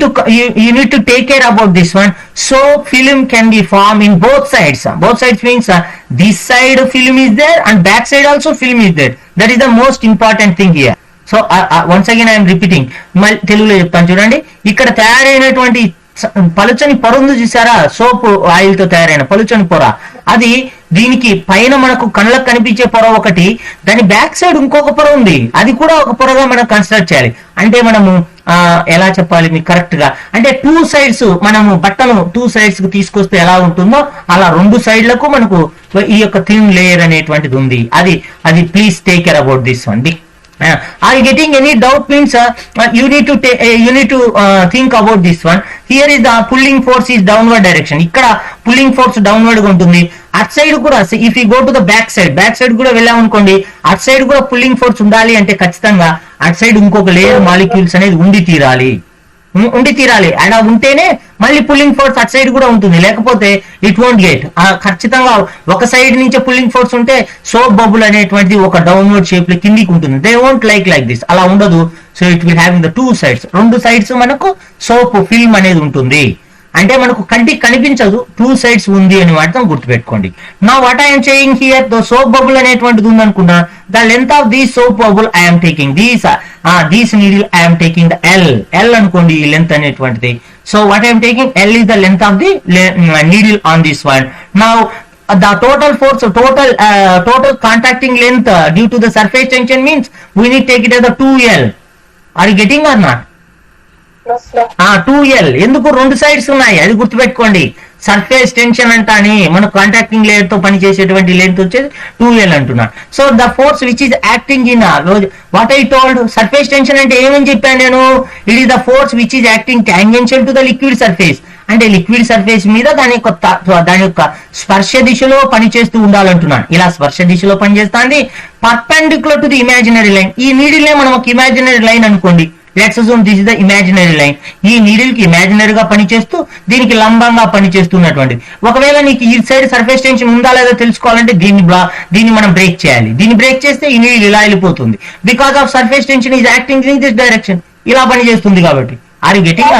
[SPEAKER 1] to take care about this one. So film can be formed in both sides. Both sides means this side film is there and back side also film is there. That is the most important thing here. So once again I'm repeating, మళ్ళీ తెలుగులో చెప్తాను చూడండి. ఇక్కడ తయారైనటువంటి పలుచని పొర ఉంది చూసారా, సోప్ ఆయిల్ తో తయారైన పలుచని పొర, అది దీనికి పైన మనకు కళ్ళకు కనిపించే పొర ఒకటి, దాని బ్యాక్ సైడ్ ఇంకొక పొర ఉంది, అది కూడా ఒక పొరగా మనం కన్సిడర్ చేయాలి. అంటే మనము ఎలా చెప్పాలి మీకు కరెక్ట్ గా, అంటే టూ సైడ్స్ మనము బట్టను టూ సైడ్స్ కి తీసుకొస్తే ఎలా ఉంటుందో అలా రెండు సైడ్లకు మనకు ఈ యొక్క థిన్ లేయర్ అనేటువంటిది ఉంది. అది please take care about this one. Are you getting any doubt? Means you need to think about this one. Here is the pulling force is downward direction. ikkada pulling force downward ga untundi. At side kuda if you go to the back side kuda వెళ్ళామనుకోండి, at side kuda pulling force ఉండాలి అంటే ఖచ్చితంగా at side ఇంకొక layer molecules అనేది ఉండి తీరాలి. అలా ఉంటేనే మళ్ళీ పుల్లింగ్ ఫోర్స్ అట్ సైడ్ కూడా ఉంటుంది, లేకపోతే ఇట్ వోంట్ గెట్. ఖచ్చితంగా ఒక సైడ్ నుంచే పుల్లింగ్ ఫోర్స్ ఉంటే సోప్ బబుల్ అనేటువంటిది ఒక డౌన్వర్డ్ షేప్ లో కిందికి ఉంటుంది. దే వోంట్ లైక్ దిస్, అలా ఉండదు. So it will having the two sides, రెండు సైడ్స్ మనకు సోప్ ఫిల్మ్ అనేది ఉంటుంది. అంటే మనకు కంటికి కనిపించదు, టూ సైడ్స్ ఉంది అని మాత్రం గుర్తుపెట్టుకోండి. నా what I'm saying here, the soap bubble అనేటువంటిది ఉందనుకున్నా, the length of this soap bubble I'm taking these needle I'm taking the L అనుకోండి ఈ లెంత్ అనేటువంటిది. So what I'm taking L is the length of the needle on this one. Now the total force, total contacting length due to the surface tension means we need to take it as the 2L. Are you getting or not? 2L. ఎందుకు రెండు sides ఉన్నాయి అది గుర్తుపెట్టుకోండి. Surface tension అంటాని మన contacting layer తో పనిచేసేటువంటి length వచ్చేది 2L అంటున్నా. So the force which is acting in what I told, surface tension అంటే ఏమని చెప్పాను నేను, it is the force which is acting tangential to the liquid surface. అంటే లిక్విడ్ సర్ఫేస్ మీద దాని యొక్క స్పర్శ దిశలో పనిచేస్తూ ఉండాలంటున్నాను. ఇలా స్పర్శ దిశలో పనిచేస్తుంది perpendicular to the imaginary line. ఈ నీడిల్ నే మనం ఒక ఇమాజినరీ లైన్ అనుకోండి. Let's assume this is the imaginary line. ఈ నీడిల్ కి ఇమాజినరీ గా పనిచేస్తూ దీనికి లంబంగా పనిచేస్తున్నటువంటిది. ఒకవేళ నీకు ఈ సైడ్ సర్ఫేస్ టెన్షన్ ఉందా లేదా తెలుసుకోవాలంటే దీన్ని మనం బ్రేక్ చేయాలి. దీన్ని బ్రేక్ చేస్తే ఈ నీడిల్ ఇలా వెళ్ళిపోతుంది. Because of surface tension is acting in this direction, ఇలా పనిచేస్తుంది కాబట్టి. Are you getting?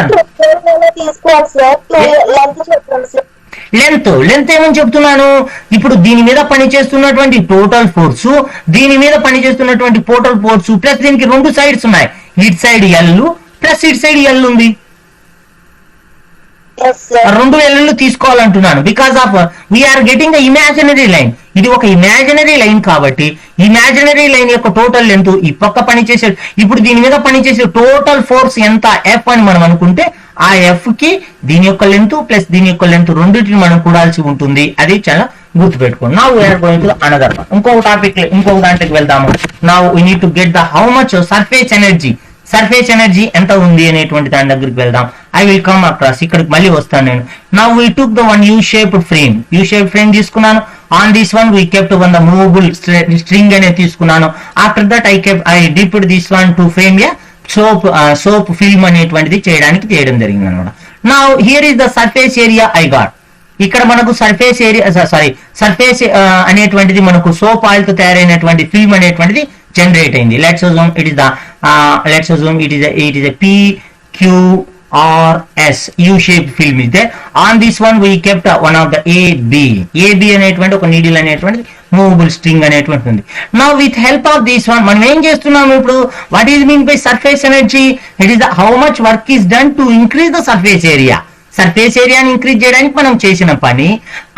[SPEAKER 1] లెంత్ ఏమని చెప్తున్నాను, ఇప్పుడు దీని మీద పనిచేస్తున్నటువంటి టోటల్ ఫోర్స్, దీని మీద పనిచేస్తున్నటువంటి టోటల్ ఫోర్స్ ప్లస్ దీనికి రెండు సైడ్స్ ఉన్నాయి, it side L plus it side L ఉంది, రెండు ఎల్లు తీసుకోవాలంటున్నాను. Because of we're getting the imaginary line. ఇది ఒక ఇమాజినరీ లైన్ కాబట్టి ఇమాజినరీ లైన్ యొక్క టోటల్ లెంత్ ఈ పక్క పనిచేసే, ఇప్పుడు దీని మీద పనిచేసే టోటల్ ఫోర్స్ ఎంత ఎఫ్ అని మనం అనుకుంటే ఆ ఎఫ్ కి దీని యొక్క లెంత్ ప్లస్ దీని యొక్క లెంత్ రెండింటిని మనం కూడాల్సి ఉంటుంది. అది చాలా గుర్తుపెట్టుకోండి. Now we're going to another one. ఇంకొక దాంట్లోకి వెళ్దాము. Now we need to get the how much surface energy ఎంత ఉంది అనేటువంటి దాని దగ్గరికి వెళ్దాం. ఐ విల్ కమ్ అక్రాస్, ఇక్కడికి మళ్ళీ వస్తాను నేను. Now we took the one U shaped frame తీసుకున్నాను. On this one we kept one the movable string అనేది తీసుకున్నాను. After that I dipped this one to frame యా సోప్ ఫిల్మ్ అనేటువంటిది చేయడం జరిగింది అనమాట. Now here is the surface area I got. ఇక్కడ మనకు సర్ఫేస్ అనేటువంటిది మనకు సోప్ ఆయిల్ తో తయారైనటువంటి ఫిల్మ్ అనేటువంటిది జనరేట్ అయింది. Let's assume it is a PQRS U-shaped film is there. On this one we kept one of the AB అనేటువంటి ఒక నీడిల్ అనేటువంటి మూవబుల్ స్ట్రింగ్ అనేటువంటి ఉంది. Now with help of this one మనం ఏం చేస్తున్నాము ఇప్పుడు, what is mean by surface energy? It is the how much work is done to increase the surface ఏరియాని ఇంక్రీజ్ చేయడానికి మనం చేసిన పని.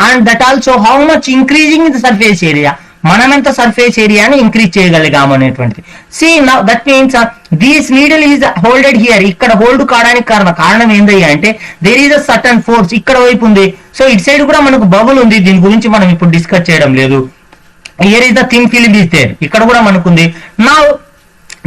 [SPEAKER 1] And that also how much increasing the surface area, మనం ఎంత సర్ఫేస్ ఏరియాని ఇంక్రీజ్ చేయగలిగాము అనేటువంటిది. See now that means this needle is హోల్డెడ్ here. ఇక్కడ హోల్డ్ కావడానికి కారణం ఏందయ్యా అంటే there is a certain force ఇక్కడ వైపు ఉంది. సో ఇట్ సైడ్ కూడా మనకు బబుల్ ఉంది, దీని గురించి మనం ఇప్పుడు డిస్కస్ చేయడం లేదు. Here is the thin film is there, ఇక్కడ కూడా మనకుంది. Now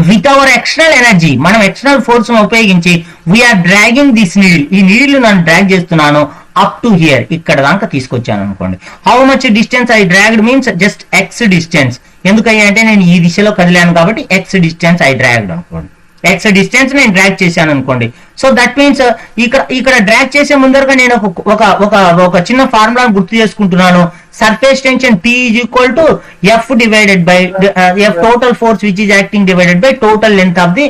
[SPEAKER 1] with our external energy, మనం ఎక్స్టర్నల్ ఫోర్స్ ఉపయోగించి వీఆర్ డ్రాగింగ్ దిస్ నీడిల్, ఈ నీడిల్ నన్ను డ్రాగ్ చేస్తున్నాను అప్ టు హియర్, ఇక్కడ దాకా తీసుకొచ్చాను అనుకోండి. How much distance I dragged means just x distance. ఎందుకయ్యా అంటే నేను ఈ దిశలో కదిలాను కాబట్టి ఎక్స్ డిస్టెన్స్ ఐ డ్రాగ్డ్ అనుకోండి, ఎక్స్ డిస్టెన్స్ నేను డ్రాగ్ చేశాను అనుకోండి. సో దట్ మీన్స్ ఇక్కడ డ్రాగ్ చేసే ముందరగా నేను ఒక చిన్న ఫార్ములా గుర్తు చేసుకుంటున్నాను. surface tension P is equal to F divided by F total force which is acting divided by total length of the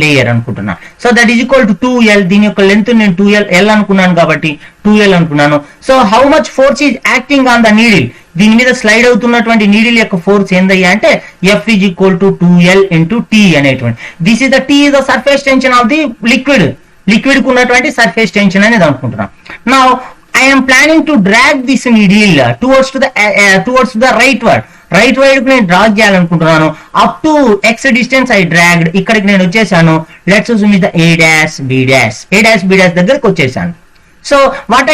[SPEAKER 1] layer అనుకుంటున్నా. So that is equal to 2L. దీని యొక్క లెంత్ నేను 2L అనుకున్నాను కాబట్టి 2L అనుకున్నాను. So how much force is acting on the needle, దీని మీద slide అవుతున్నటువంటి నీడిల్ యొక్క ఫోర్స్ ఏందయ్యా అంటే F is equal to 2L into T అనేటువంటి. This is the T is the surface tension of the liquid కు ఉన్నటువంటి సర్ఫేస్ టెన్షన్ అనేది అనుకుంటున్నాం. Now I am planning to drag this needle towards the right wide కు నేను drag చేయాలనుకుంటున్నాను. Up to x distance I dragged, ఇక్కడికి నేను వచ్చేసాను. Let's assume is the A dash B dash దగ్గరికి వచ్చేసాను. So what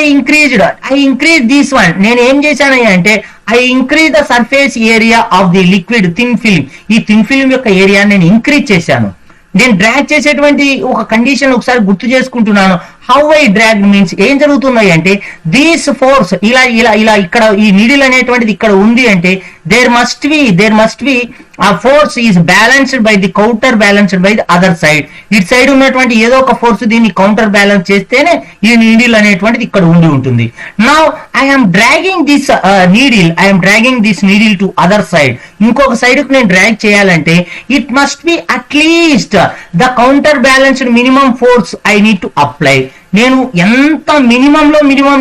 [SPEAKER 1] I increase this one. నేను ఏం చేశాను అంటే I increase the surface area of the liquid thin film. ఈ థిన్ ఫిల్మ్ యొక్క ఏరియా నేను ఇంక్రీజ్ చేశాను. నేను డ్రాగ్ చేసేటువంటి ఒక కండిషన్ ఒకసారి గుర్తు చేసుకుంటున్నాను. హౌ ఐ డ్రాగ్ మీన్స్ ఏం జరుగుతున్నాయి అంటే దీస్ ఫోర్స్ ఇలా ఇక్కడ ఈ నీడిల్ అనేటువంటిది ఇక్కడ ఉంది అంటే దేర్ మస్ట్ బి ఆ force is balanced by the counter balanced by the other side. ఇటు సైడ్ ఉన్నటువంటి ఏదో ఒక ఫోర్స్ దీన్ని కౌంటర్ బ్యాలెన్స్ చేస్తేనే ఈ నీడిల్ అనేటువంటిది ఇక్కడ ఉండి ఉంటుంది. Now I'm dragging this needle to other side. ఇంకొక సైడ్ కు నేను డ్రాగ్ చేయాలంటే it must be at least the counter balanced minimum force I need to apply. నేను ఎంత మినిమం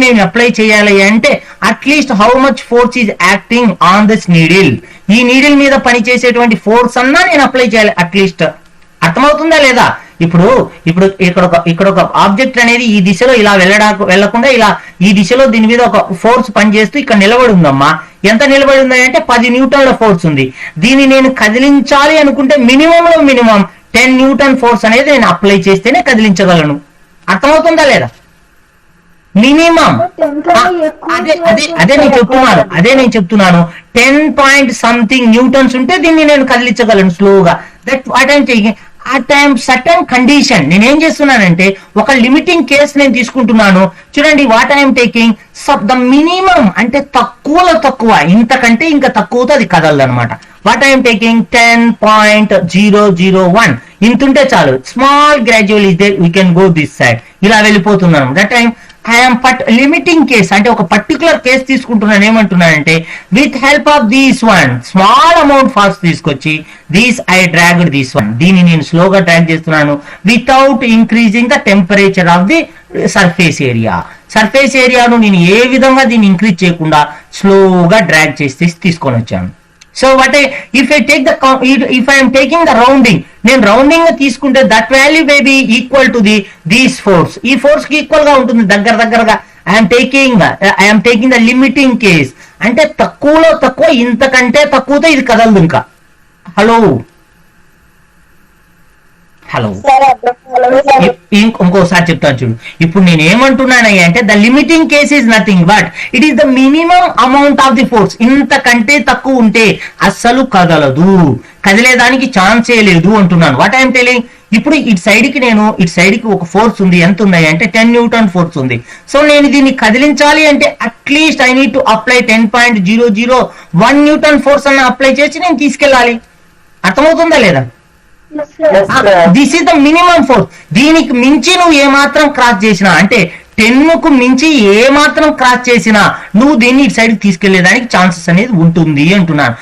[SPEAKER 1] నేను అప్లై చేయాలి అంటే at least how much force is acting on this needle. ఈ నీడిల్ మీద పనిచేసేటువంటి ఫోర్స్ అన్నా నేను అప్లై చేయాలి అట్లీస్ట్. అర్థమవుతుందా లేదా? ఇప్పుడు ఇక్కడ ఒక ఆబ్జెక్ట్ అనేది ఈ దిశలో ఇలా వెళ్లకుండా ఇలా ఈ దిశలో దీని మీద ఒక ఫోర్స్ పనిచేస్తూ ఇక్కడ నిలబడి ఉందమ్మా. ఎంత నిలబడి ఉంది అంటే 10 న్యూటన్ల ఫోర్స్ ఉంది. దీన్ని నేను కదిలించాలి అనుకుంటే మినిమం 10 న్యూటన్ ఫోర్స్ అనేది నేను అప్లై చేస్తేనే కదిలించగలను. అర్థమవుతుందా లేదా? మినిమం అదే నేను చెప్తున్నాను 10 పాయింట్ సంథింగ్ న్యూటన్స్ ఉంటే దీన్ని నేను కదిలించగలను స్లోగా. That what I'm taking at I'm certain condition. నేనేం చేస్తున్నానంటే ఒక లిమిటింగ్ కేస్ నేను తీసుకుంటున్నాను. చూడండి what I'm taking the minimum అంటే తక్కువ ఇంతకంటే ఇంకా తక్కువతో అది కదలదు అనమాట. వాట్ ఐఎమ్ టేకింగ్ 10.001 ఇంతుంటే చాలు. Small gradual is there, we can go this side. ఇలా వెళ్ళిపోతున్నాను. That time I'm limiting case అంటే ఒక పర్టికులర్ కేస్ తీసుకుంటున్నాను. ఏమంటున్నానంటే with help of these one small amount force తీసుకొచ్చి ఐ డ్రాగ్డ్ దిస్ వన్. దీన్ని నేను స్లోగా డ్రాగ్ చేస్తున్నాను without increasing the temperature of the surface area. Surface ఏరియాను నేను ఏ విధంగా దీన్ని ఇంక్రీజ్ చేయకుండా స్లోగా డ్రాగ్ చేసి తీసుకొని వచ్చాను. So if I am taking the rounding, నేను రౌండింగ్ తీసుకుంటే that value may be equal to these force. ఈ ఫోర్స్ కి ఈక్వల్ గా ఉంటుంది దగ్గరగా. I'm taking the limiting case అంటే తక్కువలో తక్కువ ఇంతకంటే తక్కువతో ఇది కదలదు ఇంకా. హలో ఇంకోసారి చెప్తాను చూడు. ఇప్పుడు నేను ఏమంటున్నానయ్యా అంటే the limiting case is nothing but it is the minimum amount of the force. ఇంతకంటే తక్కువ ఉంటే అస్సలు కదలదు, కదిలేదానికి ఛాన్సే లేదు అంటున్నాను. వాట్ ఐఎమ్ టెలింగ్ ఇప్పుడు ఇటు సైడ్ కి ఒక ఫోర్స్ ఉంది. ఎంత ఉన్నాయి అంటే 10 న్యూటన్ ఫోర్స్ ఉంది. సో నేను దీన్ని కదిలించాలి అంటే at least I need to apply 10.001 Newton force అన్న అప్లై చేసి నేను తీసుకెళ్ళాలి. అర్థమవుతుందా లేదా? This is the minimum force. దీనికి మించి నువ్వు ఏమాత్రం క్రాస్ చేసినా అంటే 10 కు మించి ఏమాత్రం క్రాస్ చేసినా నువ్వు దీన్ని ఇటు సైడ్ తీసుకెళ్లేదానికి ఛాన్సెస్ అనేది ఉంటుంది అంటున్నాను.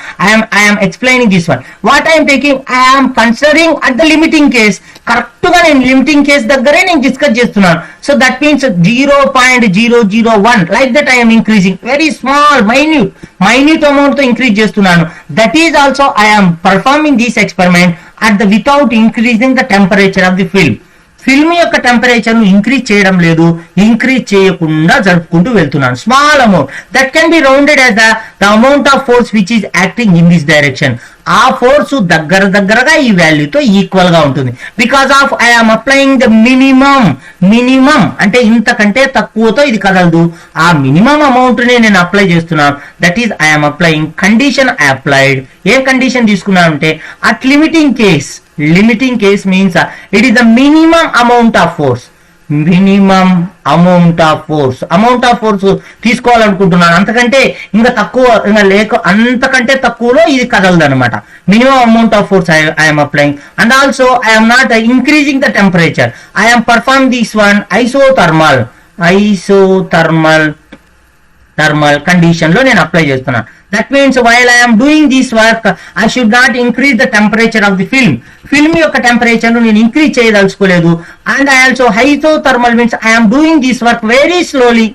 [SPEAKER 1] I'm explaining this one. What I'm taking I'm considering at the limiting case. Correct గా నేను లిమిటింగ్ కేస్ దగ్గరే నేను డిస్కస్ చేస్తున్నాను. So that means 0.001 like that I'm increasing very small minute amount తో ఇంక్రీజ్ చేస్తున్నాను. That is also I'm performing this experiment at the without increasing the temperature of the film. Film యొక్క temperature ను increase చేయడం లేదు, increase చేయకుండా జరుపుకుంటూ వెళ్తున్నాను. Small amount that can be rounded as the amount of force which is acting in this direction. ఆ force దగ్గరగా ఈ వాల్యూతో ఈక్వల్ గా ఉంటుంది. Because of I'm applying the minimum అంటే ఇంతకంటే తక్కువతో ఇది కదలదు. ఆ మినిమం అమౌంట్ ని నేను అప్లై చేస్తున్నాను. That is I'm applying condition applied. ఏం కండిషన్ తీసుకున్నాను అంటే at limiting case means it is the minimum amount of force. amount of force తీసుకోవాలనుకుంటున్నాను. అంతకంటే ఇంకా తక్కువ అంతకంటే తక్కువలో ఇది కదలదు అనమాట. Minimum amount of force I'm applying. And also I'm not increasing the temperature. I'm perform this one isothermal thermal condition లో నేను అప్లై చేస్తున్నాను. That means while I'm doing this work I should not increase the temperature of the film యొక్క temperature నేను increase చేయదలుచుకోలేదు. And I also hypothermal means I'm doing this work very slowly,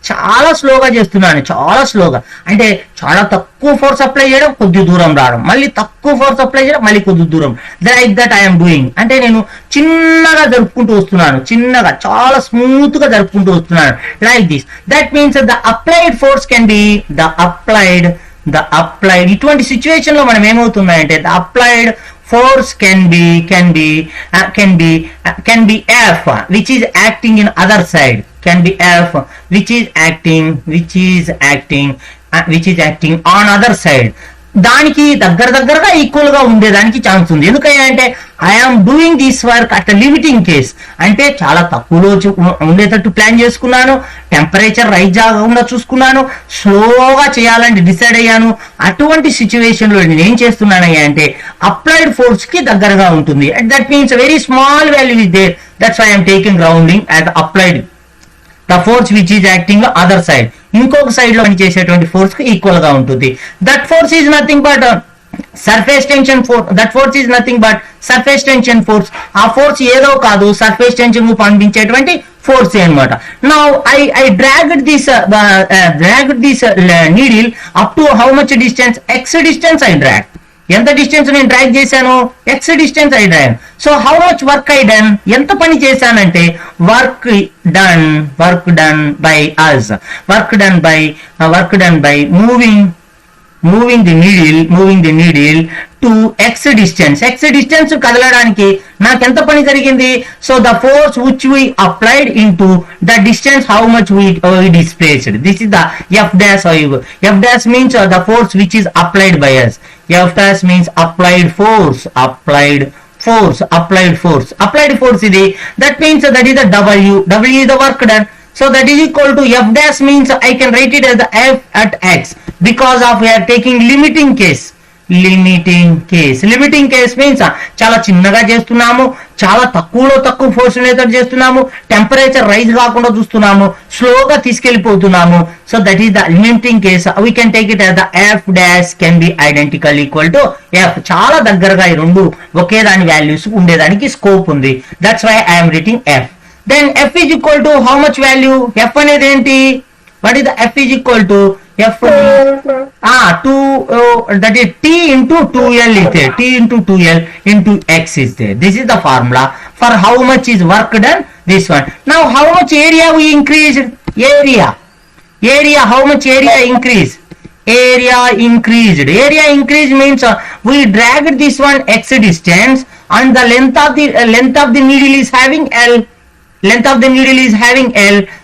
[SPEAKER 1] చాలా స్లోగా చేస్తున్నాను, చాలా స్లోగా అంటే చాలా తక్కువ ఫోర్స్ అప్లై చేయడం, కొద్ది దూరం రావడం, మళ్ళీ తక్కువ ఫోర్స్ అప్లై చేయడం, మళ్ళీ కొద్ది దూరం, లైక్ దట్ ఐఎమ్ డూయింగ్. అంటే నేను చిన్నగా జరుపుకుంటూ వస్తున్నాను, చిన్నగా చాలా స్మూత్ గా జరుపుకుంటూ వస్తున్నాను, like this. That means the applied force can be the applied ఇటువంటి సిచ్యువేషన్ లో మనం ఏమవుతున్నాయంటే ద అప్లైడ్ force can be F, which is acting in other side, can be F, which is acting on other side. దానికి దగ్గరగా equal గా ఉండేదానికి ఛాన్స్ ఉంది. ఎందుకంటే I'm doing this work at limiting case, అంటే చాలా తక్కువలో ఉండేటట్టు ప్లాన్ చేసుకున్నాను, టెంపరేచర్ రైజ్ కాకుండా చూసుకున్నాను, స్లోగా చేయాలని డిసైడ్ అయ్యాను. అటువంటి సిచ్యువేషన్ లో నేను ఏం చేస్తున్నానయ్యా అంటే అప్లైడ్ ఫోర్స్ కి దగ్గరగా ఉంటుంది. That means very small value is there, that's why I'm taking grounding as applied the force which is acting other side. ఇంకొక సైడ్ లో పనిచేసేటువంటి ఫోర్స్ కి ఈక్వల్ గా ఉంటుంది. That force is nothing but surface tension force. That force is nothing but surface tension force. ఆ force ఏదో కాదు, surface tension కు పంపించేటువంటి ఫోర్స్ అనమాట. Now I dragged this needle up to how much distance? X distance I drag. ఎంత distance నేను drag చేశాను? X distance I drag. So how much work I done? ఎంత పని చేశానంటే work done by us, work done by moving the needle to x distance కదలడానికి నాకు ఎంత పని జరిగింది? So the force which we applied in to the distance how much we displaced. This is the F dash. F dash means the force which is applied by us. F dash means applied force ఇది. That means that is the W is the work done. So that is equal to F dash means I can write it as the F at X because of we are taking limiting case means చాలా చిన్నగా చేస్తున్నాము, చాలా తక్కువ force ఉండేటట్టు చేస్తున్నాము, temperature rise కాకుండా చూస్తున్నాము, స్లోగా తీసుకెళ్లిపోతున్నాము. So that is the limiting case. We can take it as the F dash can be identical equal to F. చాలా దగ్గరగా ఈ రెండు ఒకే దాని వాల్యూస్ ఉండేదానికి స్కోప్ ఉంది. That's why I'm writing F. Then F is equal to how much value? F అనేది ఏంటి? What is the F is equal to? F that is T into 2L is there. T into 2L into X is there. This is the formula for how much is work done. This one. Now how much area we increased? Area. How much area increase? Area increased means we dragged this one X distance and the length of the needle is having L.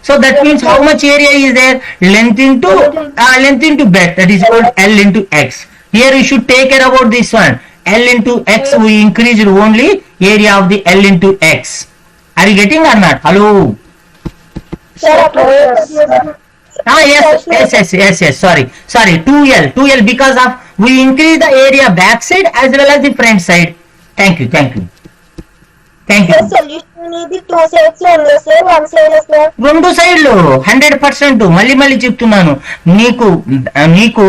[SPEAKER 1] So that means how much area is there? Length into breadth, that is called L into X. Here you should take care about this one. L into X we increased only area of the L into X. Are you getting or not? Hello? Yes, sorry 2L because of we increase the area back side as well as the front side. Thank you.
[SPEAKER 2] Solution ఇది 2 sides లో ఉంది sir, 1 side లో sir.
[SPEAKER 1] రెండు సైడ్లు 100%. మళ్ళీ చెప్తున్నాను, నీకు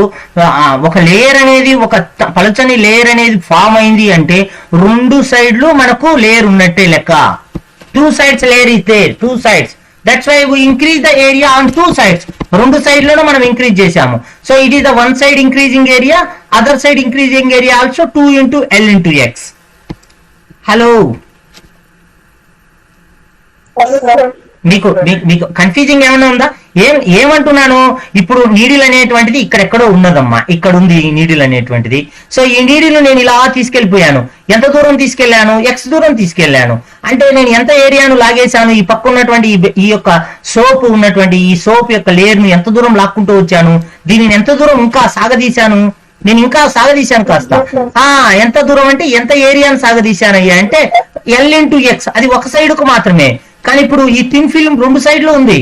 [SPEAKER 1] ఒక లేయర్ అనేది, ఒక పలచని లేయర్ అనేది ఫామ్ అయింది అంటే రెండు సైడ్లు మనకు లేయర్ ఉన్నట్టే లెక్క. 2 sides layer is there, 2 sides. That's why we increase the area on 2 sides. రెండు సైడ్లను మనం ఇంక్రీజ్ చేశాము. So it is the one side increasing area, other side increasing area also 2 into L into X. Hello? మీకు confusing ఏమైనా ఉందా? ఏమంటున్నాను, ఇప్పుడు needle అనేటువంటిది ఇక్కడెక్కడో ఉన్నదమ్మా, ఇక్కడ ఉంది ఈ నీడిల్ అనేటువంటిది. సో ఈ నీడిల్ నేను ఇలా తీసుకెళ్లిపోయాను. ఎంత దూరం తీసుకెళ్లాను? X దూరం తీసుకెళ్లాను. అంటే నేను ఎంత ఏరియాను లాగేశాను? ఈ పక్క ఉన్నటువంటి ఈ యొక్క సోప్ ఉన్నటువంటి ఈ సోప్ యొక్క లేయర్ ను ఎంత దూరం లాక్కుంటూ వచ్చాను? దీనిని ఎంత దూరం ఇంకా సాగదీశాను? నేను ఇంకా సాగదీశాను కాస్త. ఎంత దూరం అంటే ఎంత ఏరియాను సాగదీశానయ్యా అంటే L into X. అది ఒక సైడ్ కు మాత్రమే. కానీ ఇప్పుడు ఈ థిన్ ఫిల్మ్ రెండు సైడ్లు ఉంది,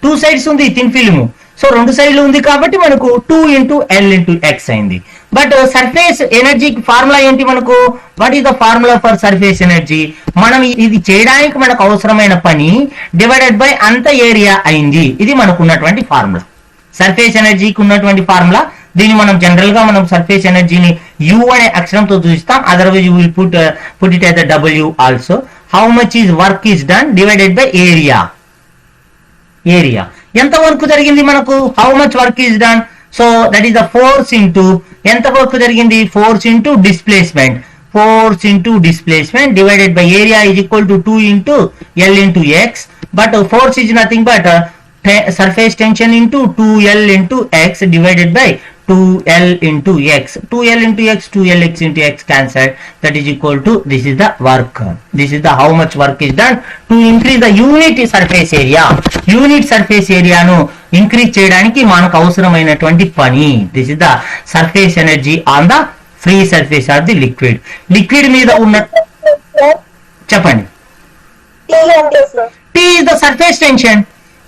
[SPEAKER 1] 2 sides ఉంది థిన్ ఫిల్మ్. సో రెండు సైడ్లు ఉంది కాబట్టి మనకు 2 into L into X అయింది. బట్ సర్ఫేస్ ఎనర్జీ ఫార్ములా ఏంటి మనకు? What is the formula for surface energy? మనం ఇది చేయడానికి మనకు అవసరమైన పని డివైడెడ్ బై అంత ఏరియా అయింది. ఇది మనకు ఉన్నటువంటి ఫార్ములా. సర్ఫేస్ ఎనర్జీకి ఉన్నటువంటి ఫార్ములా. దీన్ని మనం జనరల్ గా మనం సర్ఫేస్ ఎనర్జీని యు అనే అక్షరంతో చూస్తాం, otherwise you will put it as the W also. How much is work is done divided by area. Area ఎంత వర్క్ జరిగింది మనకు, how much work is done. So that is the force into ఎంత work జరిగింది, force into displacement. Force into displacement divided by area is equal to 2 into L into x. But force is nothing but surface tension into 2L into x divided by 2L into x. 2L into x, 2Lx into x cancelled. That is equal to, this is the work. This is the how much work is done to increase the unit surface area. Unit surface area ను increase చేయడానికి మనకు అవసరమైనటువంటి పని. This is the surface energy on the free surface of the liquid. Liquid మీద ఉన్న చెప్పండి. T is the surface tension.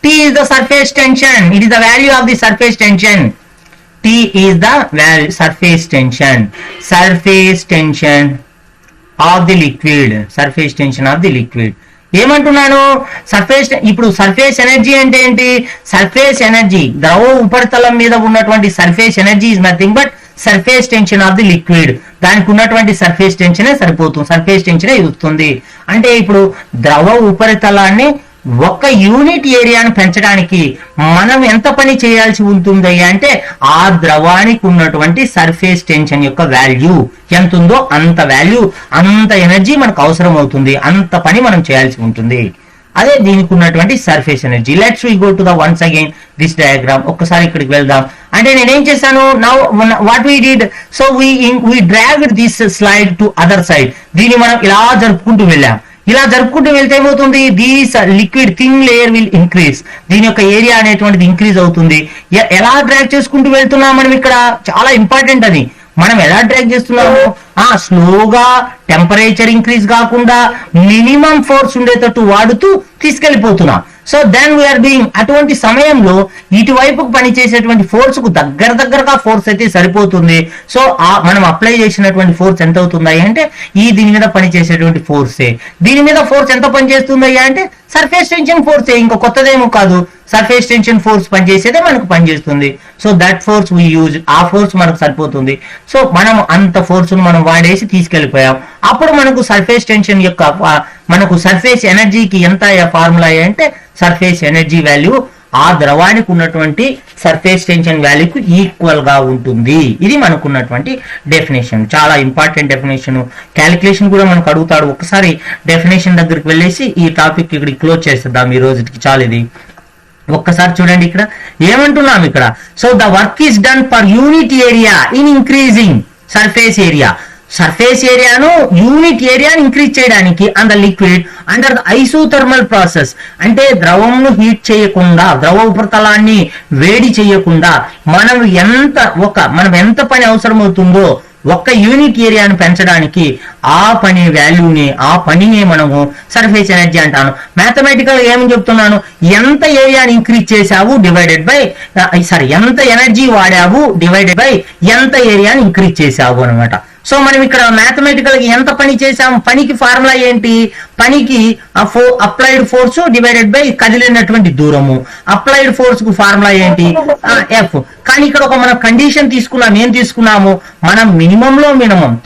[SPEAKER 1] T is the surface tension. It is the value of the surface tension. T is the surface tension. Surface tension of the liquid. Surface tension of the liquid. ఏమంటున్నాను, surface. ఇప్పుడు surface energy అంటే ఏంటి, surface energy ద్రవ ఉపరితలం మీద ఉన్నటువంటి surface energy is nothing but surface tension of the liquid. దానికి ఉన్నటువంటి సర్ఫేస్ టెన్షనే సరిపోతుంది, సర్ఫేస్ టెన్షనే ఇస్తుంది. అంటే ఇప్పుడు ద్రవ ఉపరితలాన్ని ఒక యూనిట్ ఏరియాను పెంచడానికి మనం ఎంత పని చేయాల్సి ఉంటుంది అంటే, ఆ ద్రవానికి ఉన్నటువంటి సర్ఫేస్ టెన్షన్ యొక్క వాల్యూ ఎంత ఉందో అంత వాల్యూ, అంత ఎనర్జీ మనకు అవసరం అవుతుంది, అంత పని మనం చేయాల్సి ఉంటుంది. అదే దీనికి ఉన్నటువంటి surface energy. Let's we go to the once again this diagram. ఒక్కసారి ఇక్కడికి వెళ్దాం. అంటే నేనేం చేశాను, now what we did, so we dragged this slide to other side. దీన్ని మనం ఇలా జరుపుకుంటూ వెళ్ళాం. ఇలా జరుపుకుంటూ వెళ్తే ఏమవుతుంది, these liquid thin layer will increase. దీని యొక్క ఏరియా అనేటువంటిది ఇంక్రీజ్ అవుతుంది. ఎలా డ్రాగ్ చేసుకుంటూ వెళ్తున్నాం మనం, ఇక్కడ చాలా ఇంపార్టెంట్ అది. మనం ఎలా డ్రాగ్ చేస్తున్నాము, స్లోగా టెంపరేచర్ ఇంక్రీజ్ కాకుండా మినిమం ఫోర్స్ ఉండేటట్టు వాడుతూ తీసుకెళ్లిపోతున్నాం. సో దెన్ వీఆర్ డూయింగ్, అటువంటి సమయంలో ఇటువైపుకు పనిచేసేటువంటి ఫోర్స్ కు దగ్గరగా ఫోర్స్ అయితే సరిపోతుంది. సో మనం అప్లై చేసినటువంటి ఫోర్స్ ఎంత అవుతుంది అంటే, దీని మీద పనిచేసేటువంటి ఫోర్సే. దీని మీద ఫోర్స్ ఎంత పనిచేస్తుంది అంటే సర్ఫేస్ టెన్షన్ ఫోర్సే, ఇంకా కొత్తదేమో కాదు. సర్ఫేస్ టెన్షన్ ఫోర్స్ పనిచేసేదే మనకు పనిచేస్తుంది. So that force we use, ఆ ఫోర్స్ మనకు సరిపోతుంది. సో మనం అంత ఫోర్స్ ను మనం వాడేసి తీసుకెళ్లిపోయాం. అప్పుడు మనకు సర్ఫేస్ టెన్షన్ యొక్క మనకు సర్ఫేస్ ఎనర్జీకి ఎంత ఫార్ములా అంటే, సర్ఫేస్ ఎనర్జీ వాల్యూ ఆ ద్రవానికి ఉన్నటువంటి సర్ఫేస్ టెన్షన్ వాల్యూకు ఈక్వల్ గా ఉంటుంది. ఇది మనకున్నటువంటి డెఫినేషన్, చాలా ఇంపార్టెంట్ డెఫినేషన్. క్యాలిక్యులేషన్ కూడా మనకు అడుగుతాడు. ఒకసారి డెఫినేషన్ దగ్గరికి వెళ్ళేసి ఈ టాపిక్ ఇక్కడ క్లోజ్ చేసేద్దాం ఈ రోజుకి. చాలా ఇది ఒక్కసారి చూడండి, ఇక్కడ ఏమంటున్నాం ఇక్కడ. So the work is done per unit area in increasing surface area. Surface ఏరియాను యూనిట్ ఏరియాను ఇంక్రీజ్ చేయడానికి and the liquid under the isothermal process. అంటే ద్రవంను హీట్ చేయకుండా, ద్రవ ఉపరితలాన్ని వేడి చేయకుండా మనం ఎంత పని అవసరం అవుతుందో ఒక్క యూనిట్ ఏరియాను పెంచడానికి ఆ పనినే మనము సర్ఫేస్ ఎనర్జీ అంటాను. మ్యాథమెటికల్ ఏమని చెప్తున్నాను, ఎంత ఏరియాని ఇంక్రీజ్ చేశావు డివైడెడ్ బై ఎంత ఎనర్జీ వాడావు డివైడెడ్ బై ఎంత ఏరియాని ఇంక్రీజ్ చేశావు అనమాట. సో మనం ఇక్కడ మ్యాథమెటికల్ ఎంత పని చేసాము, పనికి ఫార్ములా ఏంటి, పనికి అప్లైడ్ ఫోర్స్ డివైడెడ్ బై కదిలినటువంటి దూరము. అప్లైడ్ ఫోర్స్ కు ఫార్ములా ఏంటి, ఎఫ్. కానీ ఇక్కడ ఒక మనం కండిషన్ తీసుకున్నాం. ఏం తీసుకున్నాము, మనం మినిమం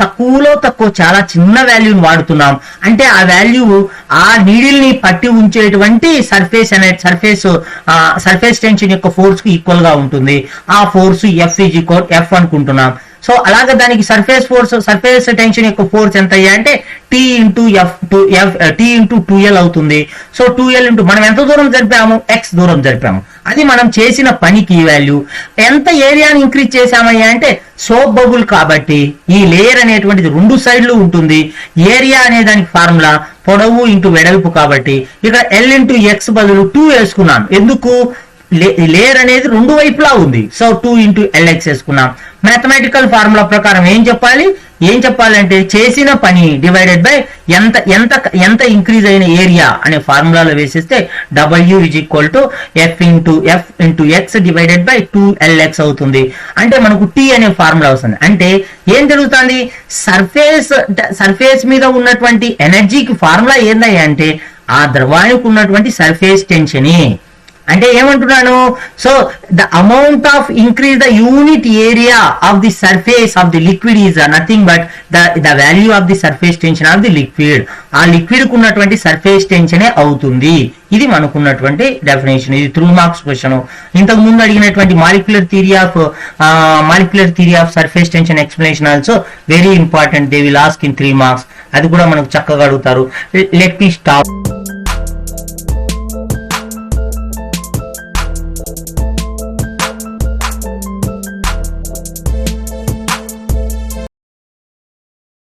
[SPEAKER 1] తక్కువలో తక్కువ చాలా చిన్న వాల్యూని వాడుతున్నాం. అంటే ఆ వాల్యూ ఆ నీడిల్ ని పట్టి ఉంచేటువంటి సర్ఫేస్ టెన్షన్ యొక్క ఫోర్స్ కు ఈక్వల్ గా ఉంటుంది. ఆ ఫోర్స్ ఎఫ్ అనుకుంటున్నాం. సో అలాగే దానికి సర్ఫేస్ టెన్షన్ యొక్క ఫోర్స్ ఎంత అయ్యా అంటే T into 2L అవుతుంది. సో 2L ఇంటూ మనం ఎంత దూరం జరిపాము, x దూరం జరిపాము. అది మనం చేసిన పనికి వాల్యూ. ఎంత ఏరియాని ఇంక్రీజ్ చేసామయ్యా అంటే సోప్ బబుల్ కాబట్టి ఈ లేయర్ అనేటువంటిది 2 సైడ్లు ఉంటుంది. ఏరియా అనే దానికి ఫార్ములా పొడవు ఇంటూ వెడల్పు కాబట్టి ఇక్కడ L ఇంటూ x బదులు 2 వేసుకున్నాం. ఎందుకు, లేయర్ అనేది 2 వైపులా ఉంది. సో 2 into Lx వేసుకున్నాం. మ్యాథమెటికల్ ఫార్ములా ప్రకారం ఏం చెప్పాలంటే చేసిన పని డివైడెడ్ బై ఎంత ఇంక్రీజ్ అయిన ఏరియా అనే ఫార్ములాలో వేసేస్తే W is equal to F into X divided by 2Lx అవుతుంది. అంటే మనకు T అనే ఫార్ములా వస్తుంది. అంటే ఏం జరుగుతుంది, సర్ఫేస్ మీద ఉన్నటువంటి ఎనర్జీకి ఫార్ములా ఏందయ్యా అంటే ఆ ద్రవానికి ఉన్నటువంటి సర్ఫేస్ టెన్షనే. అంటే ఏమంటున్నాను, so the amount of increase the unit area of the surface of the liquid is nothing but the value of the surface tension of the liquid. ఆ లిక్విడ్ కు ఉన్నటువంటి సర్ఫేస్ టెన్షనే అవుతుంది. ఇది మనకున్నటువంటి డెఫినేషన్. ఇది 3 మార్క్స్ క్వశ్చన్. ఇంతకు ముందు అడిగినటువంటి molecular theory of surface tension explanation also very important. They will ask in 3 marks. అది కూడా మనకు చక్కగా అడుగుతారు. Let me stop.